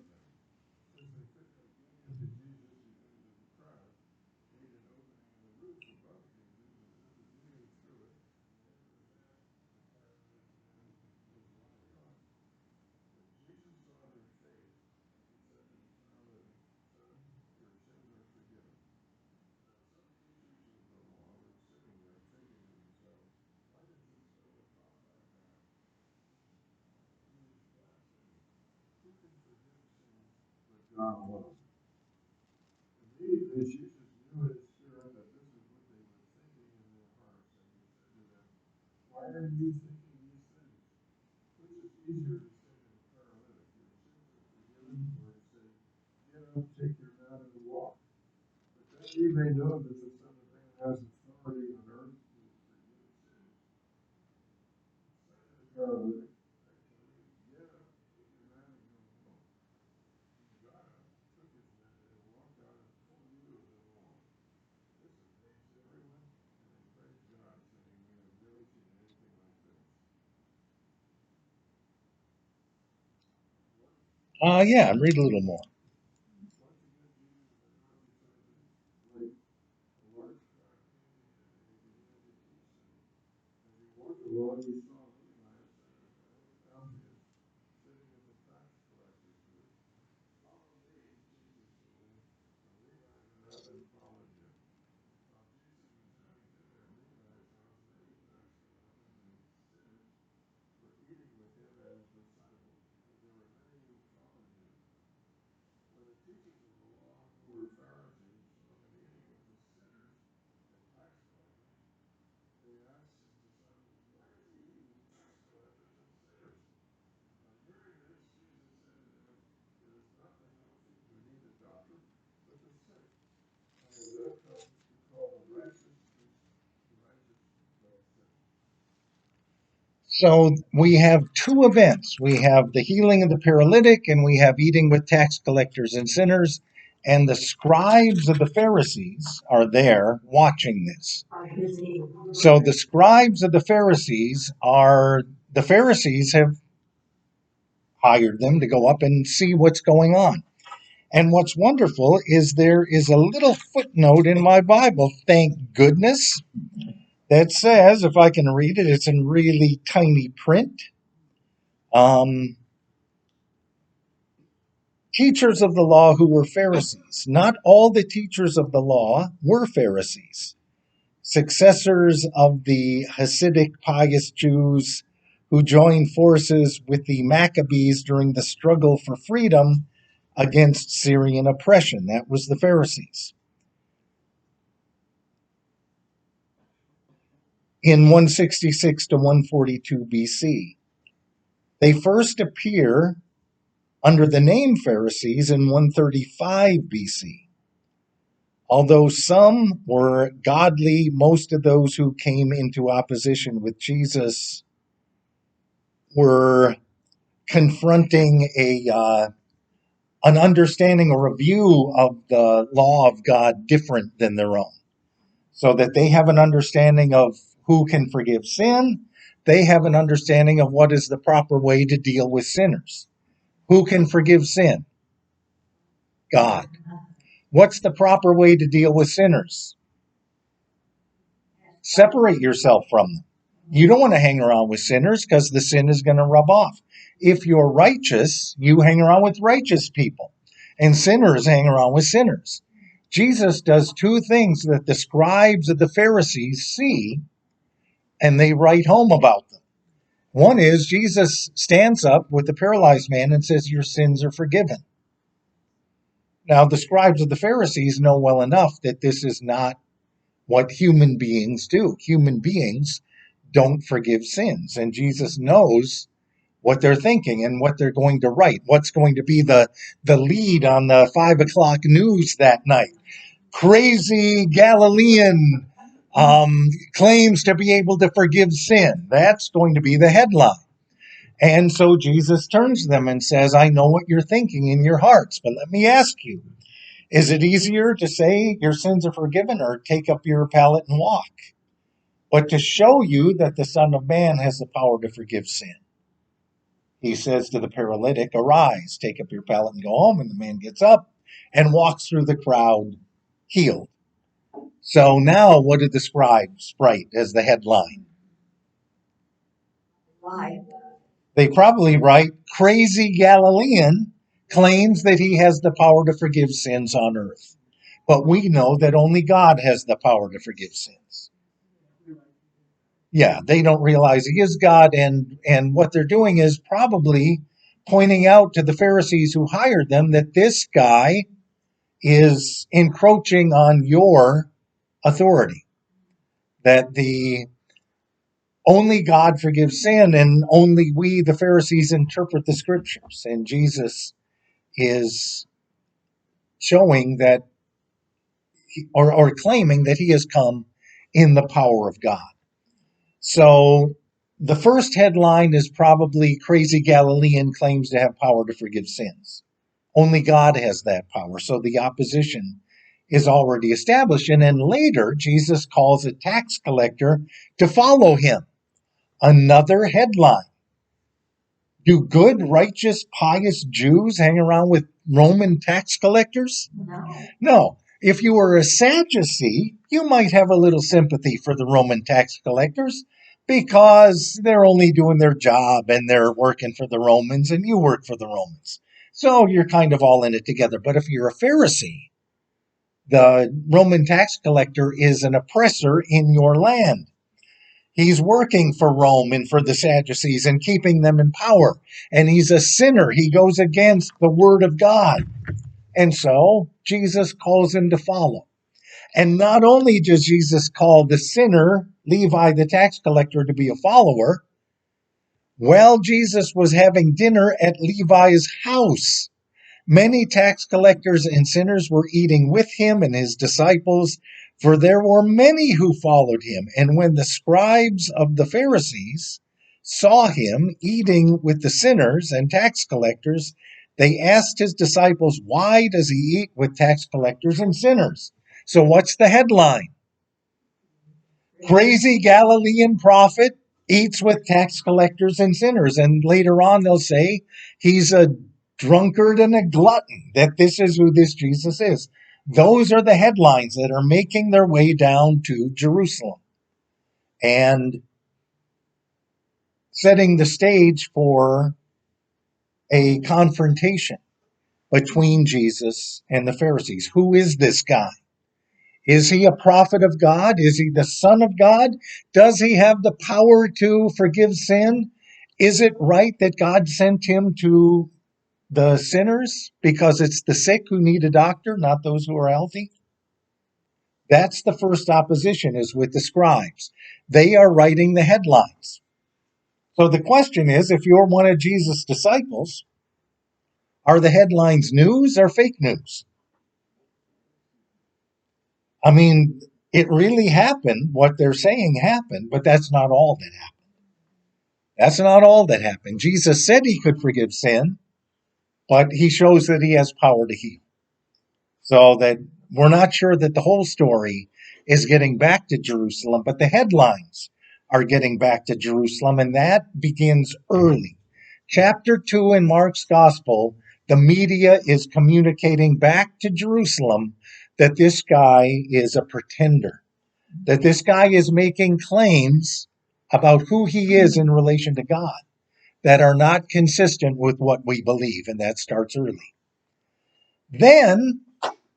As they took him into Jesus into the crowd, made an opening in the roof above Jesus, and leaning through it, Jesus saw their faith, and said to the paralytic, Son, your sins are forgiven. Some teachers of the law were sitting there thinking to themselves, why does this fellow talk like that? He is blaspheming. Who can forgive sins but God alone? Immediately Jesus knew in his spirit that this is what they were thinking in their hearts, and he said to them, why are you thinking these things? Which is easier to say to a paralytic, your sins are forgiven, or to say, get up, take your may know that the Son of Man has authority on earth to forgive sins. The paralytic, actually, get up, put your mat and go home. He got up, took his mat, and walked out in full view of them all. This amazed everyone, and they praised God, saying, "We have never seen anything like this." Yeah, read a little more. Once again, Jesus went out beside the lake. A large crowd came to him, and he began to teach them. As he walked along, he saw Levi, son of Alphaeus, sitting at the tax collector's booth. "Follow me," Jesus said. So Levi got up and followed him. While Jesus was having dinner at Levi's house, many tax collectors and sinners were eating with him and his disciples, because there were many who followed him. When the teachers of the law, who were Pharisees, saw him eating with the sinners and tax collectors, they asked his disciples, "Why is he eating with tax collectors and sinners?" On hearing this, Jesus said to them, "It is not the healthy who need the doctor, but the sick. I have not come to call the righteous, but the sick." So we have two events. We have the healing of the paralytic, and we have eating with tax collectors and sinners. And the scribes of the Pharisees are there watching this. So the scribes of the Pharisees have hired them to go up and see what's going on. And what's wonderful is there is a little footnote in my Bible, thank goodness, that says, if I can read it, it's in really tiny print. Teachers of the law who were Pharisees. Not all the teachers of the law were Pharisees. Successors of the Hasidic pious Jews who joined forces with the Maccabees during the struggle for freedom against Syrian oppression. That was the Pharisees. In 166 to 142 BC, they first appear under the name Pharisees in 135 BC. Although some were godly, most of those who came into opposition with Jesus were confronting an understanding or a view of the law of God different than their own. So that they have an understanding of who can forgive sin. They have an understanding of what is the proper way to deal with sinners. Who can forgive sin? God. What's the proper way to deal with sinners? Separate yourself from them. You don't want to hang around with sinners because the sin is going to rub off. If you're righteous, you hang around with righteous people, and sinners hang around with sinners. Jesus does two things that the scribes of the Pharisees see, and they write home about them. One is Jesus stands up with the paralyzed man and says, "Your sins are forgiven." Now, the scribes of the Pharisees know well enough that this is not what human beings do. Human beings don't forgive sins. And Jesus knows what they're thinking and what they're going to write, what's going to be the lead on the 5 o'clock news that night. Crazy Galilean claims to be able to forgive sin. That's going to be the headline. And so Jesus turns to them and says, "I know what you're thinking in your hearts, but let me ask you, is it easier to say your sins are forgiven or take up your pallet and walk? But to show you that the Son of Man has the power to forgive sin." He says to the paralytic, "Arise, take up your pallet and go home." And the man gets up and walks through the crowd healed. So now what did the scribes write as the headline? Why? They probably write, "Crazy Galilean claims that he has the power to forgive sins on earth." But we know that only God has the power to forgive sins. Yeah, they don't realize he is God, and what they're doing is probably pointing out to the Pharisees who hired them that this guy is encroaching on your authority, that the only God forgives sin, and only we, the Pharisees, interpret the scriptures. And Jesus is showing that or claiming that he has come in the power of God. So the first headline is probably Crazy Galilean claims to have power to forgive sins. Only God has that power. So the opposition is already established. And then later, Jesus calls a tax collector to follow him. Another headline. Do good, righteous, pious Jews hang around with Roman tax collectors? No. No. If you were a Sadducee, you might have a little sympathy for the Roman tax collectors because they're only doing their job and they're working for the Romans and you work for the Romans. So you're kind of all in it together. But if you're a Pharisee, the Roman tax collector is an oppressor in your land. He's working for Rome and for the Sadducees and keeping them in power. And he's a sinner. He goes against the word of God. And so Jesus calls him to follow. And not only does Jesus call the sinner, Levi the tax collector, to be a follower, while Jesus was having dinner at Levi's house, many tax collectors and sinners were eating with him and his disciples, for there were many who followed him. And when the scribes of the Pharisees saw him eating with the sinners and tax collectors, they asked his disciples, "Why does he eat with tax collectors and sinners?" So what's the headline? Crazy Galilean prophet eats with tax collectors and sinners. And later on, they'll say he's a drunkard and a glutton, that this is who this Jesus is. Those are the headlines that are making their way down to Jerusalem and setting the stage for a confrontation between Jesus and the Pharisees. Who is this guy? Is he a prophet of God? Is he the Son of God? Does he have the power to forgive sin? Is it right that God sent him to the sinners because it's the sick who need a doctor, not those who are healthy? That's the first opposition, is with the scribes. They are writing the headlines. So the question is, if you're one of Jesus' disciples, are the headlines news or fake news? I mean, it really happened. What they're saying happened, but that's not all that happened. That's not all that happened. Jesus said he could forgive sin, but he shows that he has power to heal. So that we're not sure that the whole story is getting back to Jerusalem, but the headlines are getting back to Jerusalem, and that begins early. Chapter 2 in Mark's Gospel, the media is communicating back to Jerusalem that this guy is a pretender, that this guy is making claims about who he is in relation to God that are not consistent with what we believe, and that starts early. Then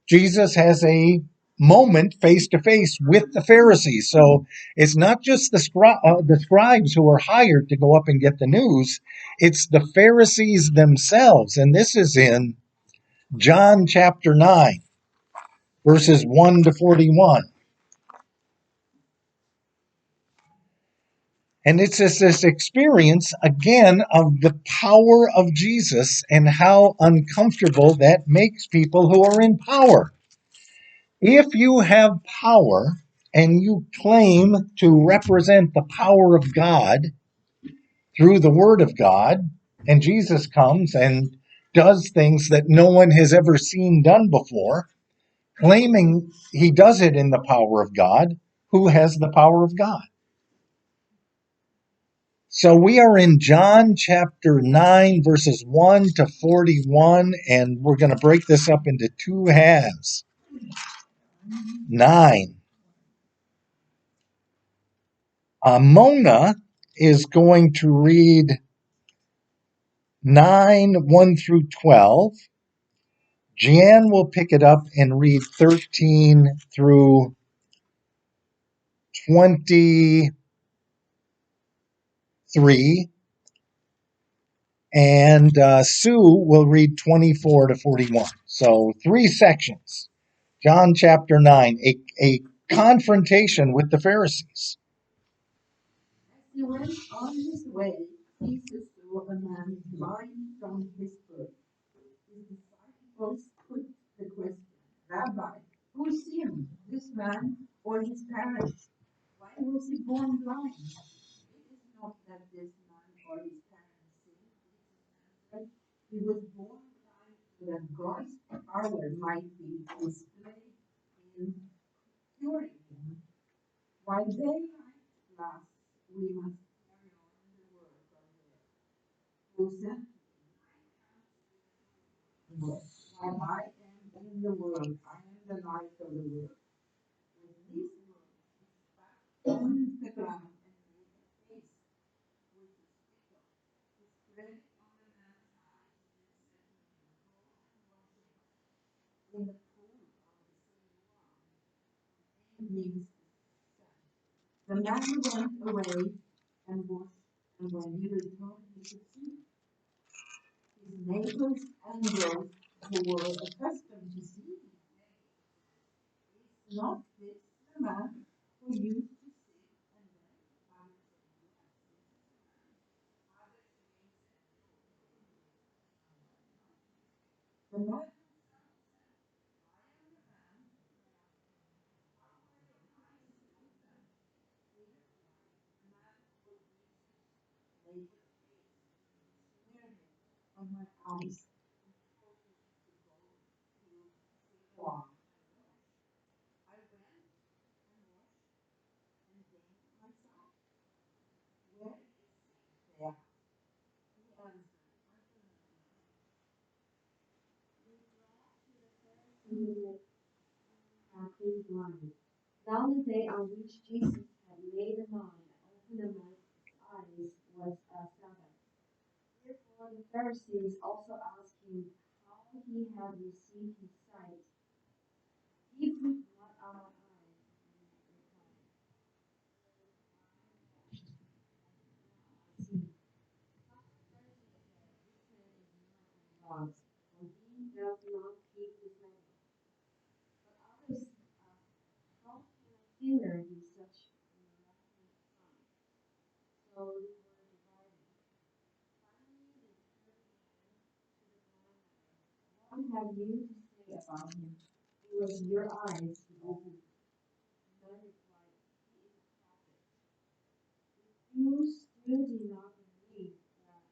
Jesus has a moment face to face with the Pharisees. So it's not just the scribes who are hired to go up and get the news, it's the Pharisees themselves. And this is in John chapter 9, verses 1 to 41. And it's just this experience, again, of the power of Jesus and how uncomfortable that makes people who are in power. If you have power and you claim to represent the power of God through the Word of God, and Jesus comes and does things that no one has ever seen done before, claiming he does it in the power of God, who has the power of God? So we are in John chapter 9, verses 1 to 41, and we're going to break this up into two halves. 9. Mona is going to read 9, 1 through 12. Jan will pick it up and read 13 through 23. And Sue will read 24 to 41. So 3 sections. John chapter 9, a confrontation with the Pharisees. As he went on his way, Jesus saw a man blind from his birth. His disciples put the question, Rabbi, Who sinned, this man or his parents? Why was he born blind? It is not that this man or his parents sinned. Jesus answered, he was born blind so that God's power might be displayed in curing him. While they might last, we must carry on the work of the Lord. Who said to me, while I am in the world, I am the light of the world. With these words, he spat on the ground and made a face with a spittle. He spread it on the man's eyes and said to him, go and wash in the pool of the Siloam. Name means sun. The man went away and washed, and when he returned, he could see. His neighbors and those who were accustomed to see him said, is not this the man who used to sit and beg? Others said, yes, this is the man. Others again said, no, the man himself said, I am the man. How were your eyes opened? He replied, the man who Jesus laid his face, smeared it on my eyes, and told me to go to Siloam and wash. I went and washed and then myself. Where is he? They asked. He answered, unto them, they brought to the Pharisees who had been blind. Now the day on which Jesus had made a man and opened a man's eyes was a Sabbath. Therefore the Pharisees also asked him how he had received his sight. Give me not our eyes, he replied. See. Some of the Pharisees said, this man is not from God, for he does not keep the Sabbath. But others asked, how can a sinner do such miraculous signs? So they were divided. Finally, they turned again to the blind man. What have you to say about him? It was your eyes he opened. The man replied, he is a prophet. If you still do not believe that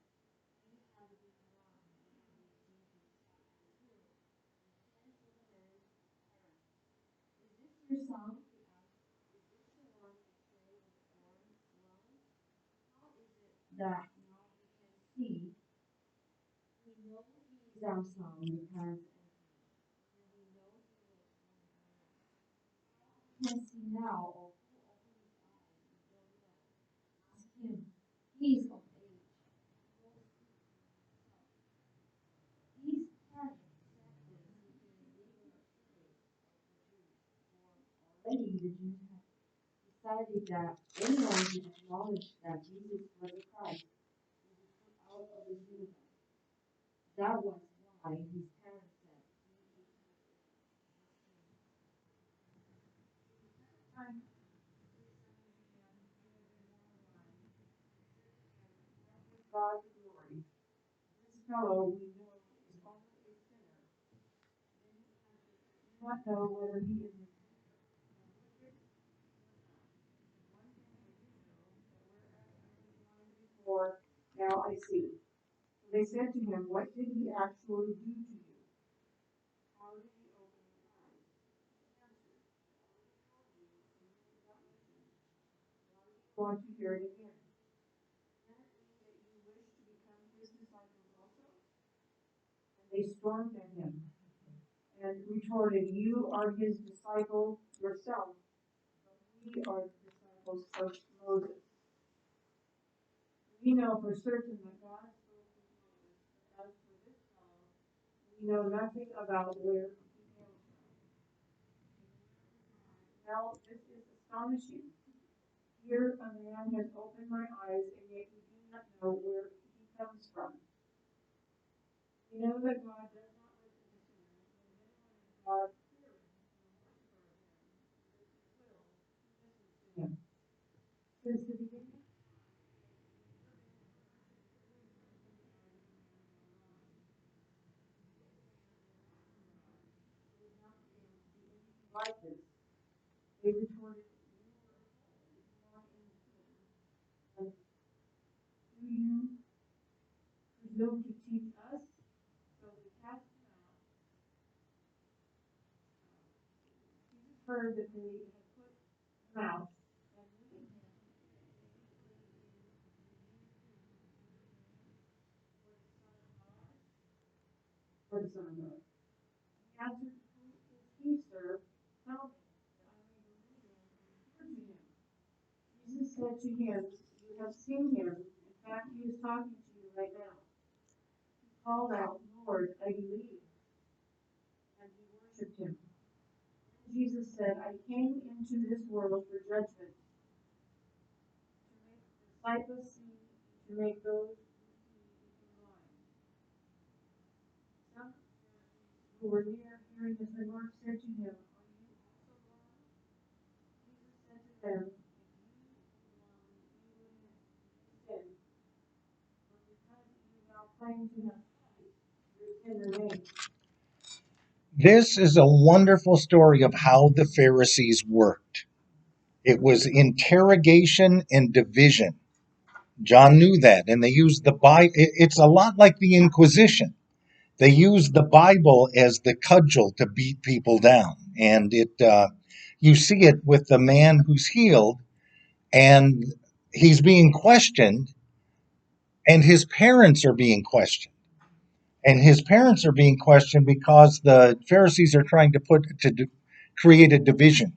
he had been blind and had received his sight and healed, then send to the man's parents. Is this your son? He asked. Is this the one you say was born blind? How is it that now he can see? We know he is our son, the parents answered. And we know he was born blind. How he can see now, or who opened his eyes, we don't know. Ask him. He is of age. He will speak for himself. These parents said this to relieve the fears of the Jews, for already the Jews had decided that anyone who acknowledged that Jesus was the Christ would be put out of the synagogue. That was why his parents said he is of age. God's glory. This fellow we know is only a sinner. Then he answered, I do not know whether he is a sinner, a wicked or not. One thing I do know, that whereas I was blind before, now I see. So they said to him, what did he actually do to you? How did he open your eyes? He answered, I already told you, and you did not listen. Why do you want to hear it again? Can it be that you wish to become his disciples also? And they stormed at him and retorted, you are his disciple yourself, but we are the disciples of Moses. We know for certain that God spoke with Moses, but as for this fellow, we know nothing about where he hails from. Now, this is astonishing. Here a man has opened my eyes, and yet we do not know where he comes from. We know that God does not listen to sinners, and anyone is God fearing will whisper of him, because he will listen to him. Since the beginning, They retorted, "You are in sin. Do you presume to teach us?" So they cast him out. Jesus heard that they had put him out, and leaving him, for the Son of God. He answered, "Who is he, sir? Tell me, that I may believe him and return to him." Jesus said to him, "You have seen him. In fact, he is talking to you right now." He called out, "Lord, I believe," and he worshipped him. Jesus said, "I came into this world for judgment, to make the sightless see, to make those who see become blind." Some Pharisees who were near hearing his remarks said to him, "Are you also blind?" Jesus said to them, "If you sin, but because you now claim to have sight, your sin remains." This is a wonderful story of how the Pharisees worked. It was interrogation and division. John knew that, and they used the Bible. It's a lot like the Inquisition. They used the Bible as the cudgel to beat people down, and you see it with the man who's healed, and he's being questioned, and his parents are being questioned. And his parents are being questioned because the Pharisees are trying to create a division,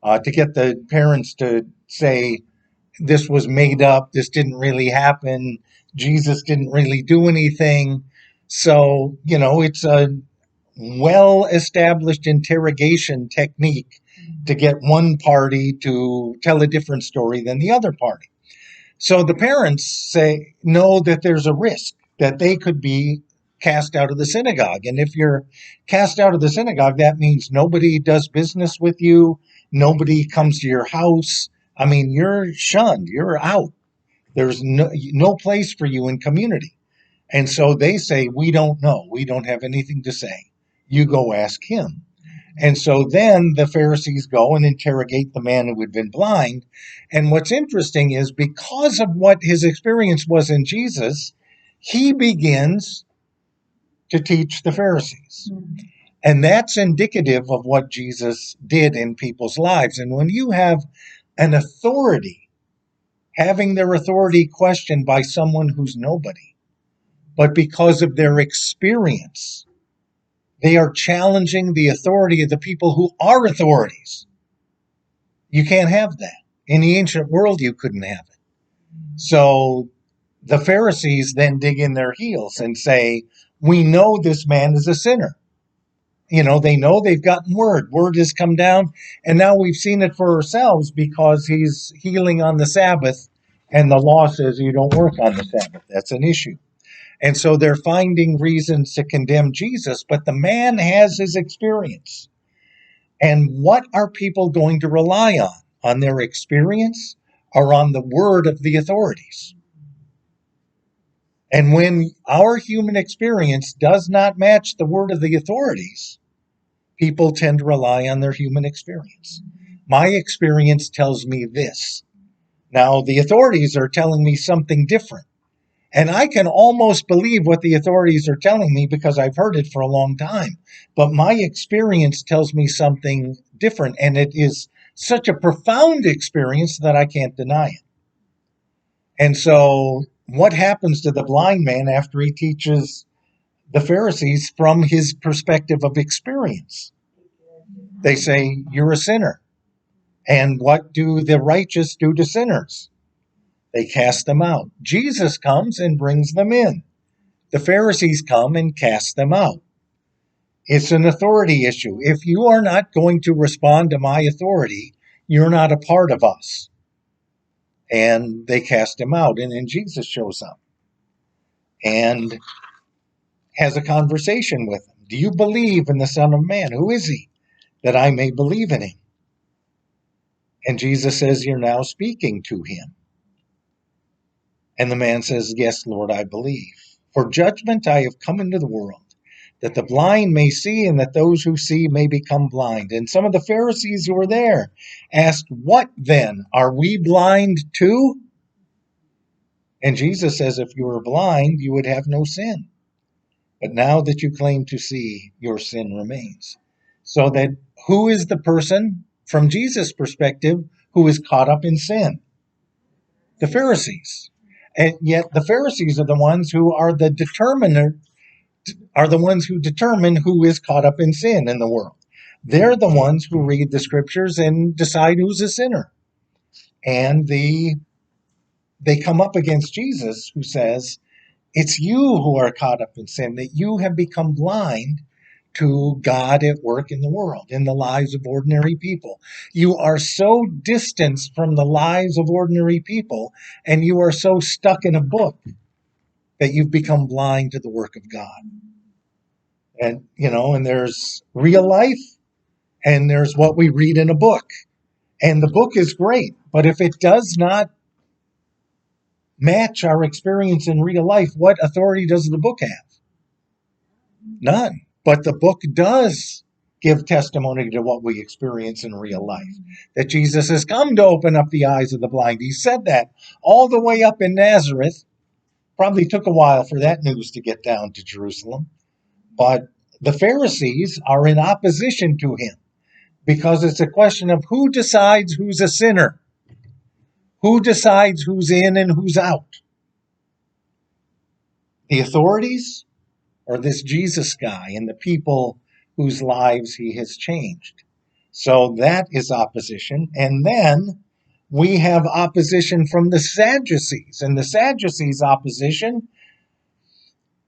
to get the parents to say this was made up, this didn't really happen, Jesus didn't really do anything. So, it's a well established interrogation technique to get one party to tell a different story than the other party. So the parents know that there's a risk that they could be cast out of the synagogue. And if you're cast out of the synagogue, that means nobody does business with you, nobody comes to your house. I mean, you're shunned, you're out. There's no place for you in community. And so they say, we don't know. We don't have anything to say. You go ask him. And so then the Pharisees go and interrogate the man who had been blind. And what's interesting is because of what his experience was in Jesus, he begins to teach the Pharisees. And that's indicative of what Jesus did in people's lives. And when you have an authority, having their authority questioned by someone who's nobody, but because of their experience, they are challenging the authority of the people who are authorities. You can't have that. In the ancient world, you couldn't have it. So the Pharisees then dig in their heels and say, we know this man is a sinner. They know they've gotten word. Word has come down, and now we've seen it for ourselves because he's healing on the Sabbath, and the law says you don't work on the Sabbath. That's an issue. And so they're finding reasons to condemn Jesus, but the man has his experience. And what are people going to rely on? On their experience or on the word of the authorities? And when our human experience does not match the word of the authorities, people tend to rely on their human experience. My experience tells me this. Now, the authorities are telling me something different. And I can almost believe what the authorities are telling me because I've heard it for a long time. But my experience tells me something different. And it is such a profound experience that I can't deny it. And so what happens to the blind man after he teaches the Pharisees from his perspective of experience? They say, you're a sinner. And what do the righteous do to sinners? They cast them out. Jesus comes and brings them in. The Pharisees come and cast them out. It's an authority issue. If you are not going to respond to my authority, you're not a part of us. And they cast him out. And then Jesus shows up and has a conversation with him. Do you believe in the Son of Man? Who is he? That I may believe in him. And Jesus says, you're now speaking to him. And the man says, yes, Lord, I believe. For judgment I have come into the world, that the blind may see and that those who see may become blind. And some of the Pharisees who were there asked, what then? Are we blind too? And Jesus says, if you were blind, you would have no sin. But now that you claim to see, your sin remains. So that who is the person, from Jesus' perspective, who is caught up in sin? The Pharisees. And yet the Pharisees are the ones who are the ones who determine who is caught up in sin in the world. They're the ones who read the scriptures and decide who's a sinner. And they come up against Jesus, who says, it's you who are caught up in sin, that you have become blind to God at work in the world, in the lives of ordinary people. You are so distanced from the lives of ordinary people, and you are so stuck in a book that you've become blind to the work of God. And, and there's real life, and there's what we read in a book. And the book is great, but if it does not match our experience in real life, what authority does the book have? None. But the book does give testimony to what we experience in real life. That Jesus has come to open up the eyes of the blind. He said that all the way up in Nazareth. Probably took a while for that news to get down to Jerusalem. But the Pharisees are in opposition to him because it's a question of who decides who's a sinner. Who decides who's in and who's out? The authorities or this Jesus guy and the people whose lives he has changed? So that is opposition. And then we have opposition from the Sadducees. And the Sadducees' opposition,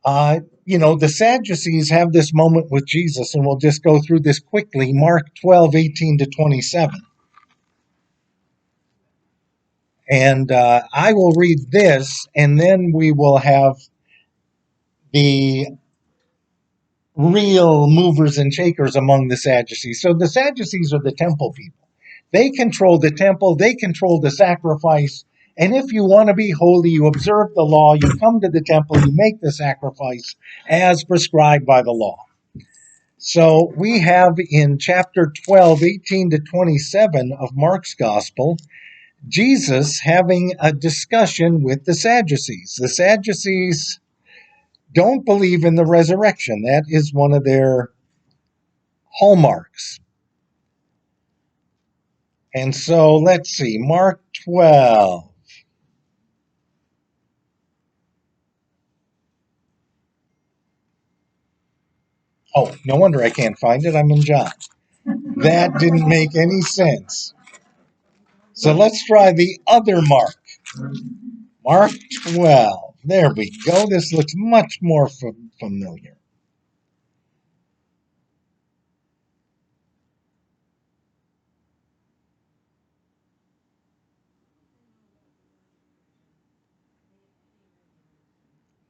the Sadducees have this moment with Jesus, and we'll just go through this quickly. Mark 12:18-27. And I will read this, and then we will have the real movers and shakers among the Sadducees. So the Sadducees are the temple people. They control the temple, they control the sacrifice. And if you want to be holy, you observe the law, you come to the temple, you make the sacrifice as prescribed by the law. So we have in chapter 12:18-27 of Mark's Gospel, Jesus having a discussion with the Sadducees. The Sadducees don't believe in the resurrection. That is one of their hallmarks. And so let's see, Mark 12. Oh, no wonder I can't find it. I'm in John. That didn't make any sense. So let's try the other Mark. Mark 12. There we go. This looks much more familiar.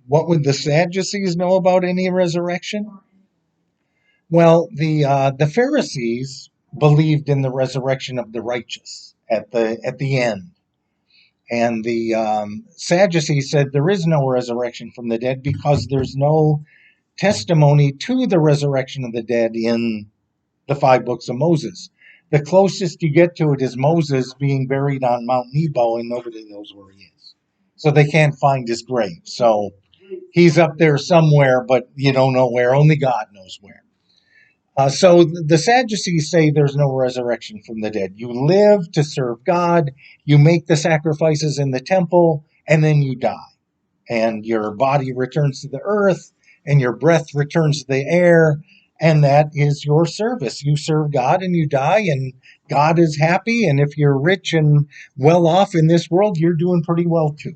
What would the Sadducees know about any resurrection? Well, the Pharisees believed in the resurrection of the righteous at the end. And the Sadducees said there is no resurrection from the dead because there's no testimony to the resurrection of the dead in the 5 books of Moses. The closest you get to it is Moses being buried on Mount Nebo, and nobody knows where he is. So they can't find his grave. So he's up there somewhere, but you don't know where. Only God knows where. So the Sadducees say there's no resurrection from the dead. You live to serve God, you make the sacrifices in the temple, and then you die. And your body returns to the earth, and your breath returns to the air, and that is your service. You serve God and you die, and God is happy, and if you're rich and well off in this world, you're doing pretty well too.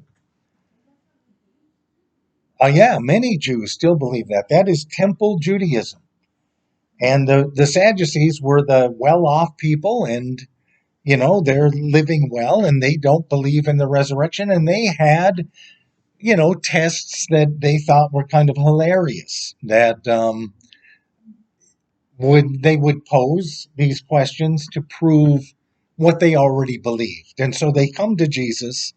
Yeah, many Jews still believe that. That is temple Judaism. And the Sadducees were the well-off people, and, they're living well, and they don't believe in the resurrection. And they had, tests that they thought were kind of hilarious, that they would pose these questions to prove what they already believed. And so they come to Jesus,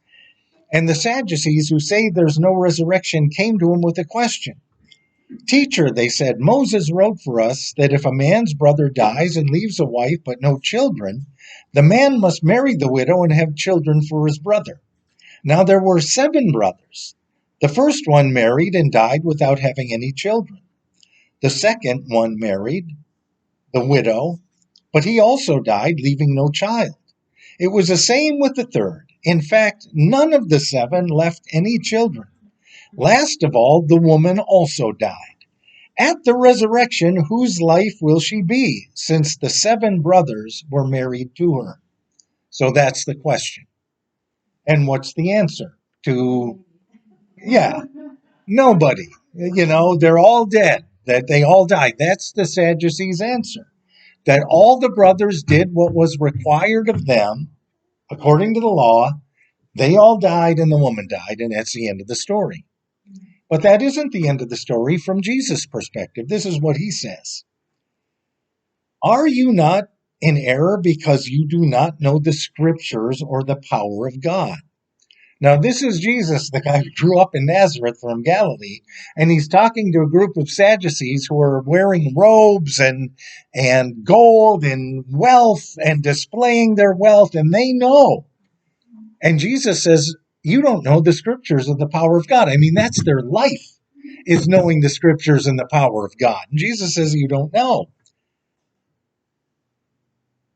and the Sadducees, who say there's no resurrection, came to him with a question. Teacher, they said, Moses wrote for us that if a man's brother dies and leaves a wife but no children, the man must marry the widow and have children for his brother. Now there were 7 brothers. The first one married and died without having any children. The second one married the widow, but he also died, leaving no child. It was the same with the third. In fact, none of the 7 left any children. Last of all, the woman also died. At the resurrection, whose life will she be, since the 7 brothers were married to her? So that's the question. And what's the answer? Yeah, nobody. They're all dead, that they all died. That's the Sadducees' answer. That all the brothers did what was required of them according to the law. They all died and the woman died, and that's the end of the story. But that isn't the end of the story from Jesus' perspective. This is what he says. Are you not in error because you do not know the scriptures or the power of God? Now, this is Jesus, the guy who grew up in Nazareth from Galilee, and he's talking to a group of Sadducees who are wearing robes and gold and wealth and displaying their wealth, and they know. And Jesus says, you don't know the scriptures of the power of God. I mean, that's their life, is knowing the scriptures and the power of God. And Jesus says, you don't know.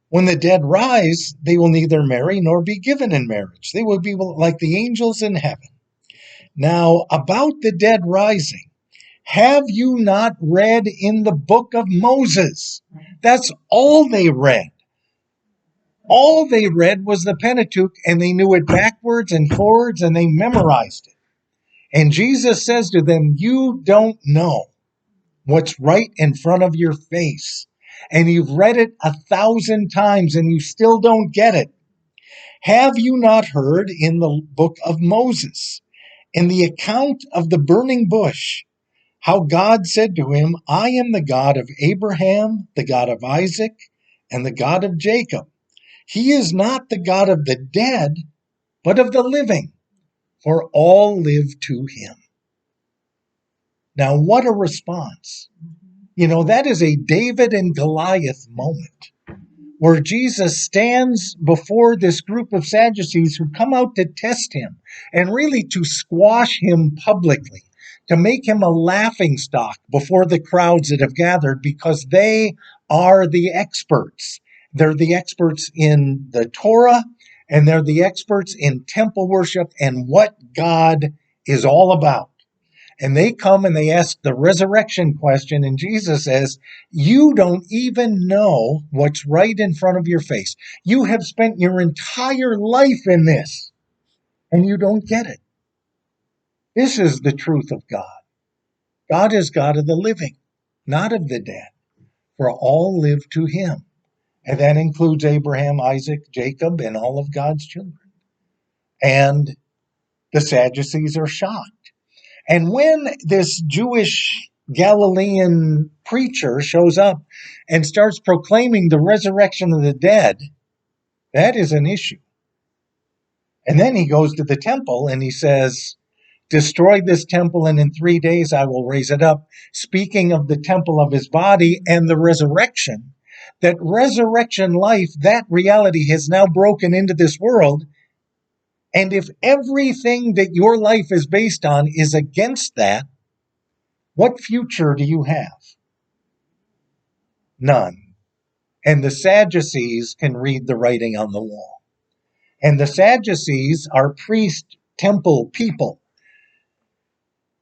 When the dead rise, they will neither marry nor be given in marriage. They will be like the angels in heaven. Now, about the dead rising, have you not read in the book of Moses? That's all they read. All they read was the Pentateuch, and they knew it backwards and forwards, and they memorized it. And Jesus says to them, you don't know what's right in front of your face. And you've read it 1,000 times, and you still don't get it. Have you not heard in the book of Moses, in the account of the burning bush, how God said to him, I am the God of Abraham, the God of Isaac, and the God of Jacob. He is not the God of the dead, but of the living, for all live to him. Now, what a response. That is a David and Goliath moment, where Jesus stands before this group of Sadducees who come out to test him and really to squash him publicly, to make him a laughingstock before the crowds that have gathered, because they are the experts. They're the experts in the Torah, and they're the experts in temple worship and what God is all about. And they come and they ask the resurrection question, and Jesus says, you don't even know what's right in front of your face. You have spent your entire life in this, and you don't get it. This is the truth of God. God is God of the living, not of the dead, for all live to him. And that includes Abraham, Isaac, Jacob, and all of God's children. And the Sadducees are shocked. And when this Jewish Galilean preacher shows up and starts proclaiming the resurrection of the dead, that is an issue. And then he goes to the temple and he says, destroy this temple and in 3 days I will raise it up. Speaking of the temple of his body and the resurrection, that resurrection life, that reality has now broken into this world. And if everything that your life is based on is against that, what future do you have? None. And the Sadducees can read the writing on the wall. And the Sadducees are priest temple people.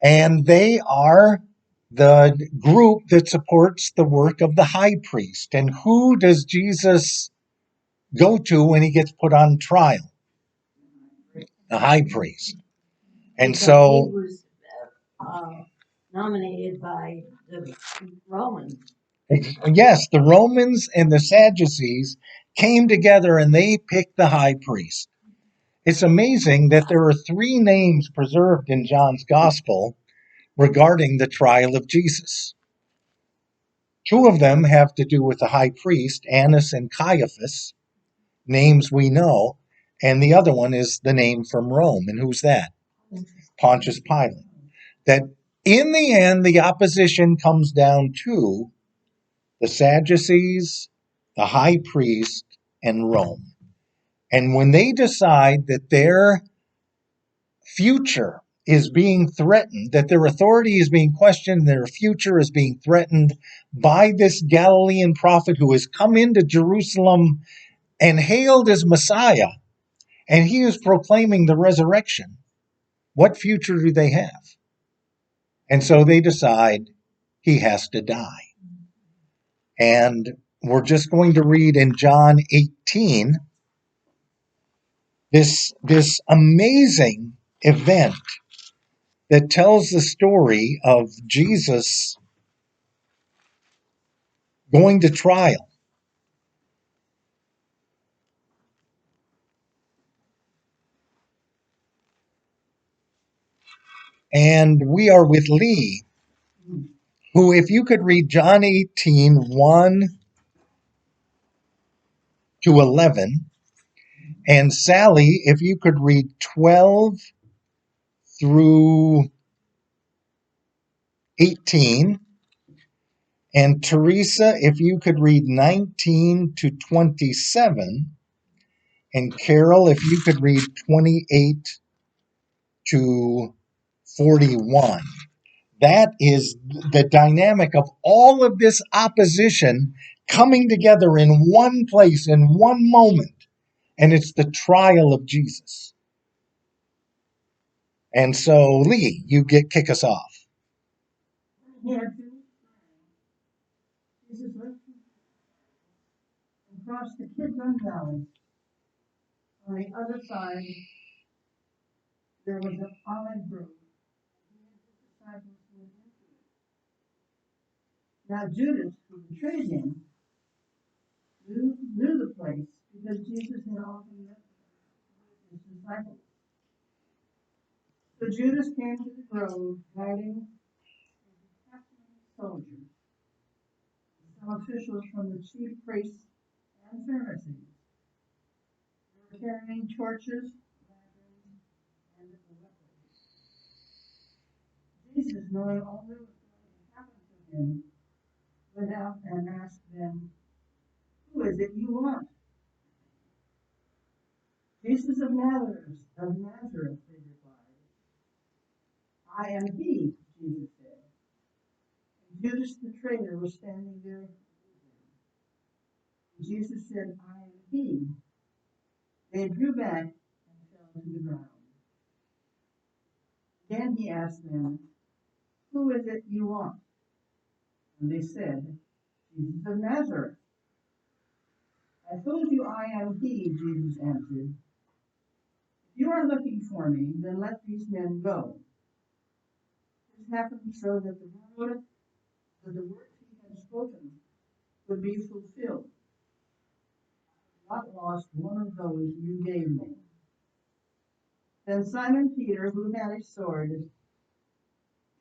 And they are the group that supports the work of the high priest. And who does Jesus go to when he gets put on trial? The high priest. And Because so he was nominated by the Romans. yes, the Romans and the Sadducees came together and they picked the high priest. It's amazing that there are 3 names preserved in John's gospel regarding the trial of Jesus. 2 of them have to do with the high priest, Annas and Caiaphas, names we know, and the other one is the name from Rome. And who's that? Pontius Pilate. That In the end, the opposition comes down to the Sadducees, the high priest, and Rome. And when they decide that their future is being threatened, that their authority is being questioned, their future is being threatened by this Galilean prophet who has come into Jerusalem and hailed as Messiah, and he is proclaiming the resurrection, what future do they have? And so they decide he has to die. And we're just going to read in John 18 this amazing event that tells the story of Jesus going to trial. And we are with Lee, who, if you could read John 18, 1 to 11, and Sally, if you could read 12 through 18, and Teresa, if you could read 19 to 27, and Carol, if you could read 28 to 41. That is the dynamic of all of this opposition coming together in one place, in one moment. And it's the trial of Jesus. And so, Lee, you kick us off. He had finished praying. Jesus left and crossed the Kidron Valley. On the other side, there was an olive grove. He and his disciples went into it. Now Judas, who betrayed him, knew the place because Jesus had often met with his disciples. So Judas came to the grove, riding a detachment of soldiers, some officials from the chief priests and Pharisees. They were carrying torches, lanterns, and weapons. Jesus, knowing all that was going to happen to him, went out and asked them, "Who is it you want?" "Jesus of Nazareth," they replied. "I am he," Jesus said. And Judas the traitor was standing there with him. And Jesus said, "I am he." They drew back and fell to the ground. Then he asked them, "Who is it you want?" And they said, "Jesus of Nazareth." "I told you I am he," Jesus answered. "If you are looking for me, then let these men go." This happened so that the words he had spoken would be fulfilled. "I have not lost one of those you gave me." Then Simon Peter, who had a sword,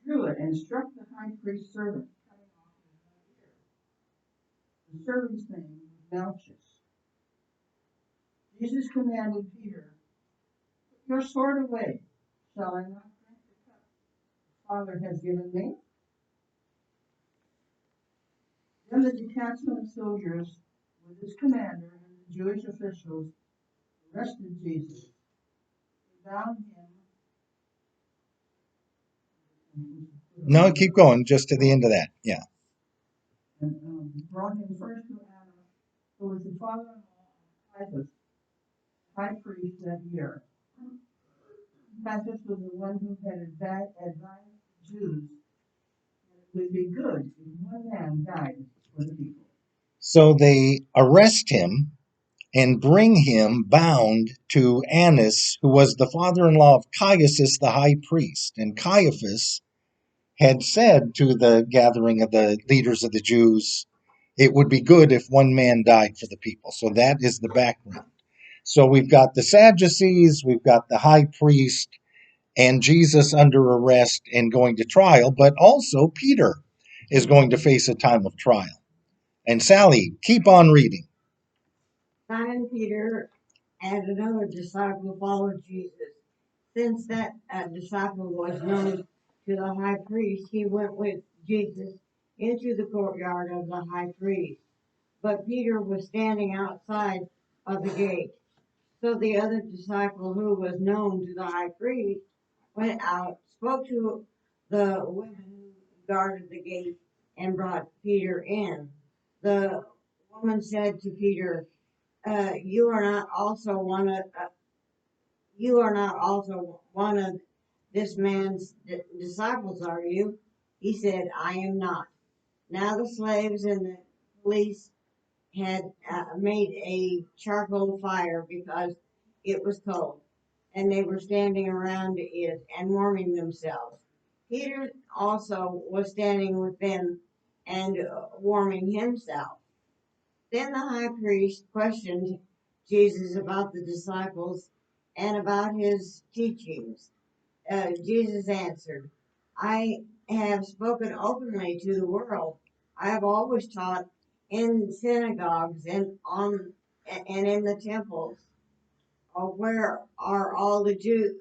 drew it and struck the high priest's servant, cutting off his right ear. The servant's name was Malchus. Jesus commanded Peter, "Put your sword away. Shall I not drink the cup the Father has given me?" Then the detachment of soldiers, with its commander and the Jewish officials, arrested Jesus. They bound him. No, keep going, just to the end of that. Yeah. And brought him first to Annas, who was the father-in-law of Caiaphas, high priest that year. Caiaphas was the one who had advised the Jews that it would be good if one man died for the people. So they arrest him and bring him bound to Annas, who was the father-in-law of Caiaphas, the high priest. And Caiaphas had said to the gathering of the leaders of the Jews, it would be good if one man died for the people. So that is the background. So we've got the Sadducees, we've got the high priest, and Jesus under arrest and going to trial, but also Peter is going to face a time of trial. And Sally, keep on reading. Simon Peter and another disciple followed Jesus. Since that disciple was known to the high priest, he went with Jesus into the courtyard of the high priest. But Peter was standing outside of the gate. So the other disciple, who was known to the high priest, went out, spoke to the women who guarded the gate, and brought Peter in. The woman said to Peter, "You are not also one of this man's disciples, are you?" He said, "I am not." Now the slaves and the police had made a charcoal fire because it was cold, and they were standing around it and warming themselves. Peter also was standing with them and warming himself. Then the high priest questioned Jesus about the disciples and about his teachings. Jesus answered, "I have spoken openly to the world. I have always taught in synagogues and in the temples, where all the Jews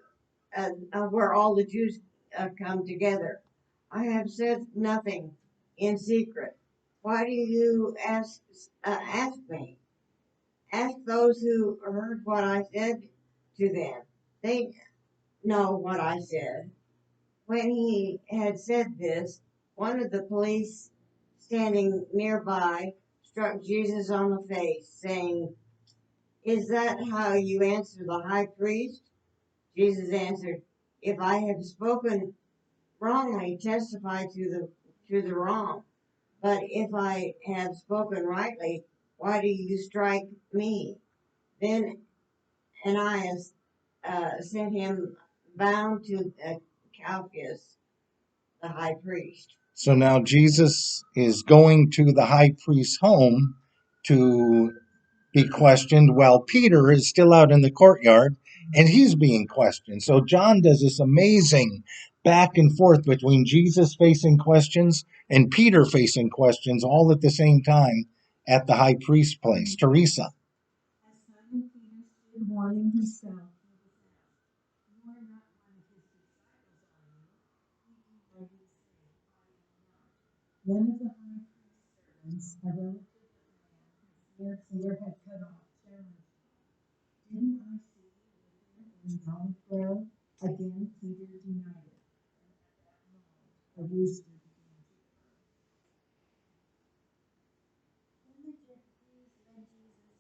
come together. I have said nothing in secret. Why do you ask me? Ask those who heard what I said to them. They know what I said." When he had said this, one of the police standing nearby struck Jesus on the face, saying, "Is that how you answer the high priest?" Jesus answered, "If I have spoken wrongly, testify to the wrong. But if I have spoken rightly, why do you strike me?" Then Ananias sent him bound to Caiaphas, the high priest. So now Jesus is going to the high priest's home to be questioned while Peter is still out in the courtyard and he's being questioned. So John does this amazing back and forth between Jesus facing questions and Peter facing questions all at the same time at the high priest's place. Teresa. As Simon Peter stood warming himself, he was asked, "You are not one of his disciples, are you?" Or he said, "I am not." One of the high priest's servants, a relative of the man whose ear had cut off, challenged him. "Didn't I see you with him in the olive grove?" Again Peter denied it, and at that moment a rooster began to crow. Then the Jews led Jesus from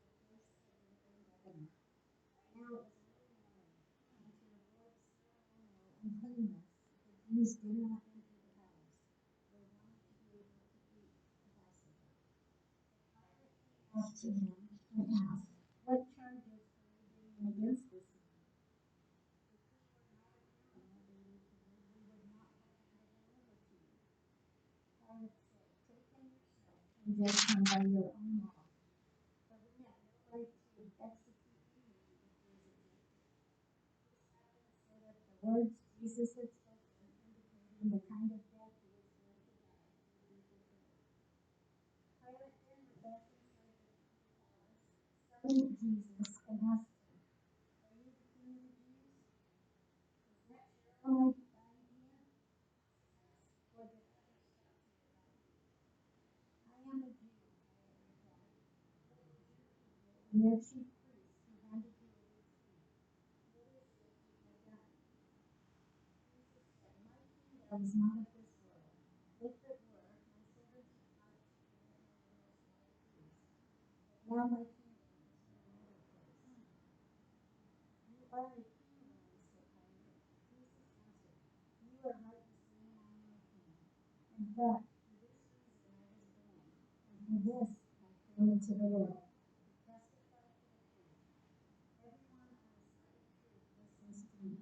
Caiaphas to the place of the governor. Now it was early morning, and to avoid ceremonial uncleanness, the Jews did not enter the house. They wanted to be able to eat the Passover. Pilate came up to him and asked, "What charges are you bringing against this man?" "If he were not a criminal," they replied, "we would not have handed him over to you." Pilate said, "Take him yourself and judge him by your own law. But we have no right to execute anyone," Jesus answered. This happened so that the words Jesus had spoken, indicating the kind of death he was going to die, would be fulfilled. Pilate then went back inside the palace, summoned Jesus, and asked him, "Are you the king of the Jews?" "Is that your own idea?" "Or did others talk to you about me?" "I am a Jew," Pilate replied. "What did your people and your chief priests who handed you over to me? What is it you have done?" Jesus said, "My kingdom is not of this world. If it were, my servants would not have handed over my priests. But now my kingdom is from another place." "You are a king, then," said Pilate. Jesus answered, "You are right in saying I am a king. In fact, for this reason I was born, and for this I came into the world, to testify to the truth. Everyone on the side of truth listens to me."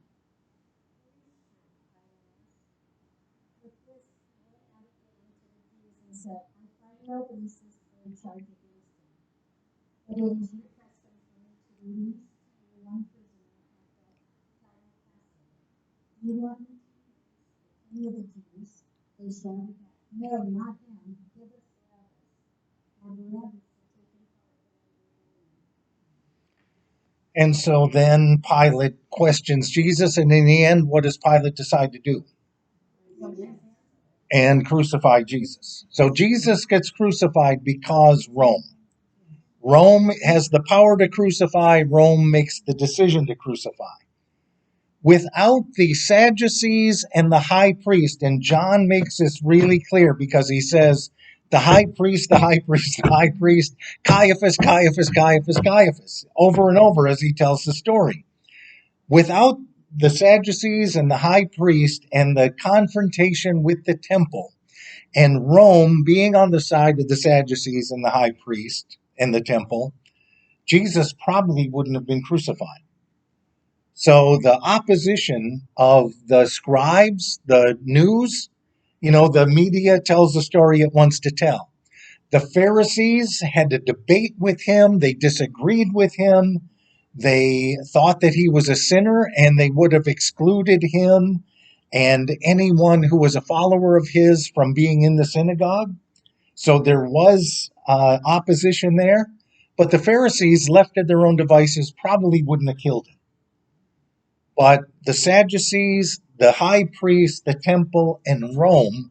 "What is truth?" Pilate asked. With this, he went out again to the Jews and said, "I find no basis for a charge against him. But it is your custom for me to release to you one prisoner at the time of Passover. Do you want me to release the king of the Jews?" They shouted back, "No, not him. Give us Barabbas." Now Barabbas had taken part in the rebellion. And so then Pilate questions Jesus, and in the end, what does Pilate decide to do? And crucify Jesus. So Jesus gets crucified because Rome. Rome has the power to crucify. Rome makes the decision to crucify. Without the Sadducees and the high priest, and John makes this really clear because he says, the high priest, the high priest, the high priest, Caiaphas, Caiaphas, Caiaphas, Caiaphas, over and over as he tells the story. Without the Sadducees and the high priest and the confrontation with the temple, and Rome being on the side of the Sadducees and the high priest and the temple, Jesus probably wouldn't have been crucified. So the opposition of the scribes, the news, the media tells the story it wants to tell. The Pharisees had a debate with him. They disagreed with him. They thought that he was a sinner and they would have excluded him and anyone who was a follower of his from being in the synagogue. So there was opposition there. But the Pharisees, left to their own devices, probably wouldn't have killed him. But the Sadducees, the high priest, the temple, and Rome,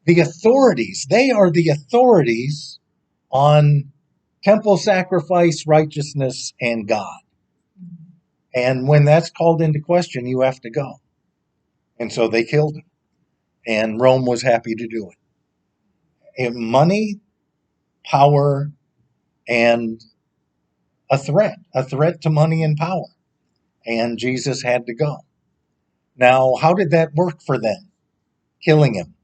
the authorities, they are the authorities on temple sacrifice, righteousness, and God. And when that's called into question, you have to go. And so they killed him. And Rome was happy to do it. And money, power, and a threat to money and power. And Jesus had to go. Now, how did that work for them? Killing him.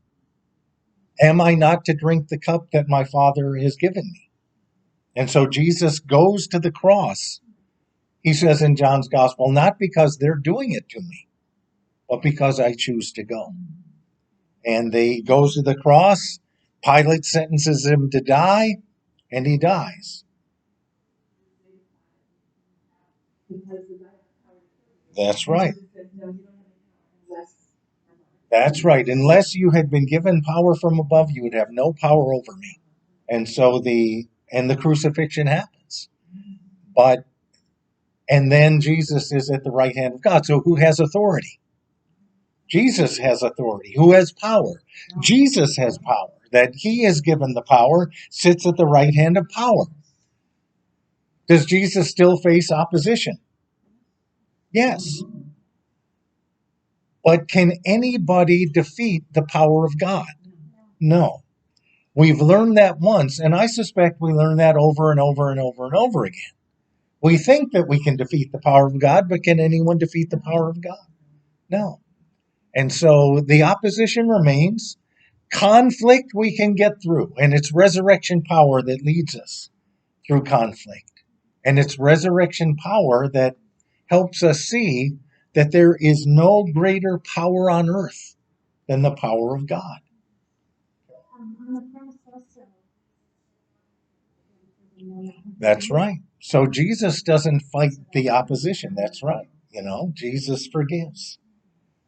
Am I not to drink the cup that my Father has given me? And so Jesus goes to the cross. He says in John's gospel, not because they're doing it to me, but because I choose to go. And he goes to the cross. Pilate sentences him to die, and he dies. That's right. That's right. Unless you had been given power from above, you would have no power over me. And so the crucifixion happens. And then Jesus is at the right hand of God. So who has authority? Jesus has authority. Who has power? Jesus has power. That he is given the power, sits at the right hand of power. Does Jesus still face opposition? Yes. But can anybody defeat the power of God? No. We've learned that once, and I suspect we learn that over and over and over and over again. We think that we can defeat the power of God, but can anyone defeat the power of God? No. And so the opposition remains. Conflict we can get through, and it's resurrection power that leads us through conflict. And it's resurrection power that helps us see that there is no greater power on earth than the power of God. That's right. So Jesus doesn't fight the opposition. That's right. Jesus forgives.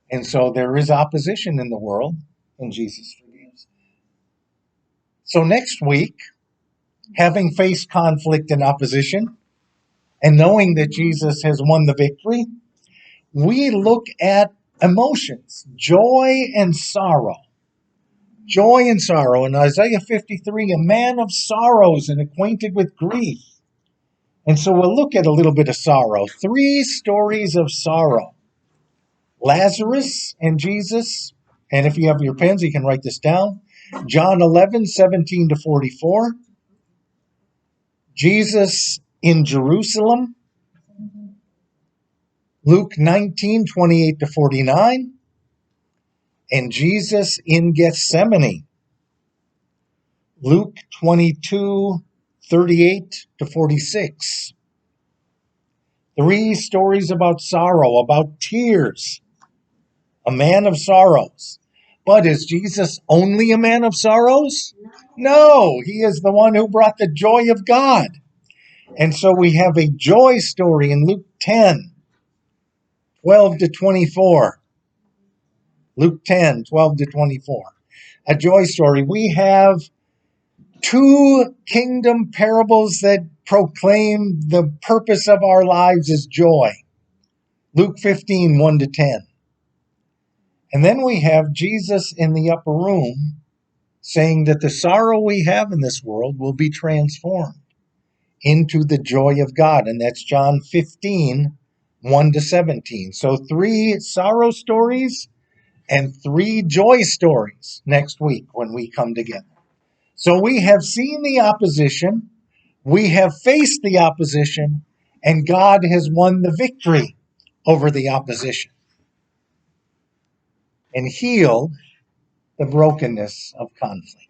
And so there is opposition in the world, and Jesus forgives. So next week, having faced conflict and opposition, and knowing that Jesus has won the victory, we look at emotions, joy and sorrow. Joy and sorrow. In Isaiah 53, a man of sorrows and acquainted with grief. And so we'll look at a little bit of sorrow. 3 stories of sorrow. Lazarus and Jesus. And if you have your pens, you can write this down. John 11:17-44. Jesus in Jerusalem. Luke 19:28-49. And Jesus in Gethsemane. Luke 22:38-46. 3 stories about sorrow, about tears. A man of sorrows. But is Jesus only a man of sorrows? No, he is the one who brought the joy of God. And so we have a joy story in Luke 10:12-24. Luke 10:12-24. A joy story. We have 2 kingdom parables that proclaim the purpose of our lives is joy. Luke 15, 1-10. And then we have Jesus in the upper room saying that the sorrow we have in this world will be transformed into the joy of God. And that's John 15, 1-17. So 3 sorrow stories and 3 joy stories next week when we come together. So we have seen the opposition, we have faced the opposition, and God has won the victory over the opposition and healed the brokenness of conflict.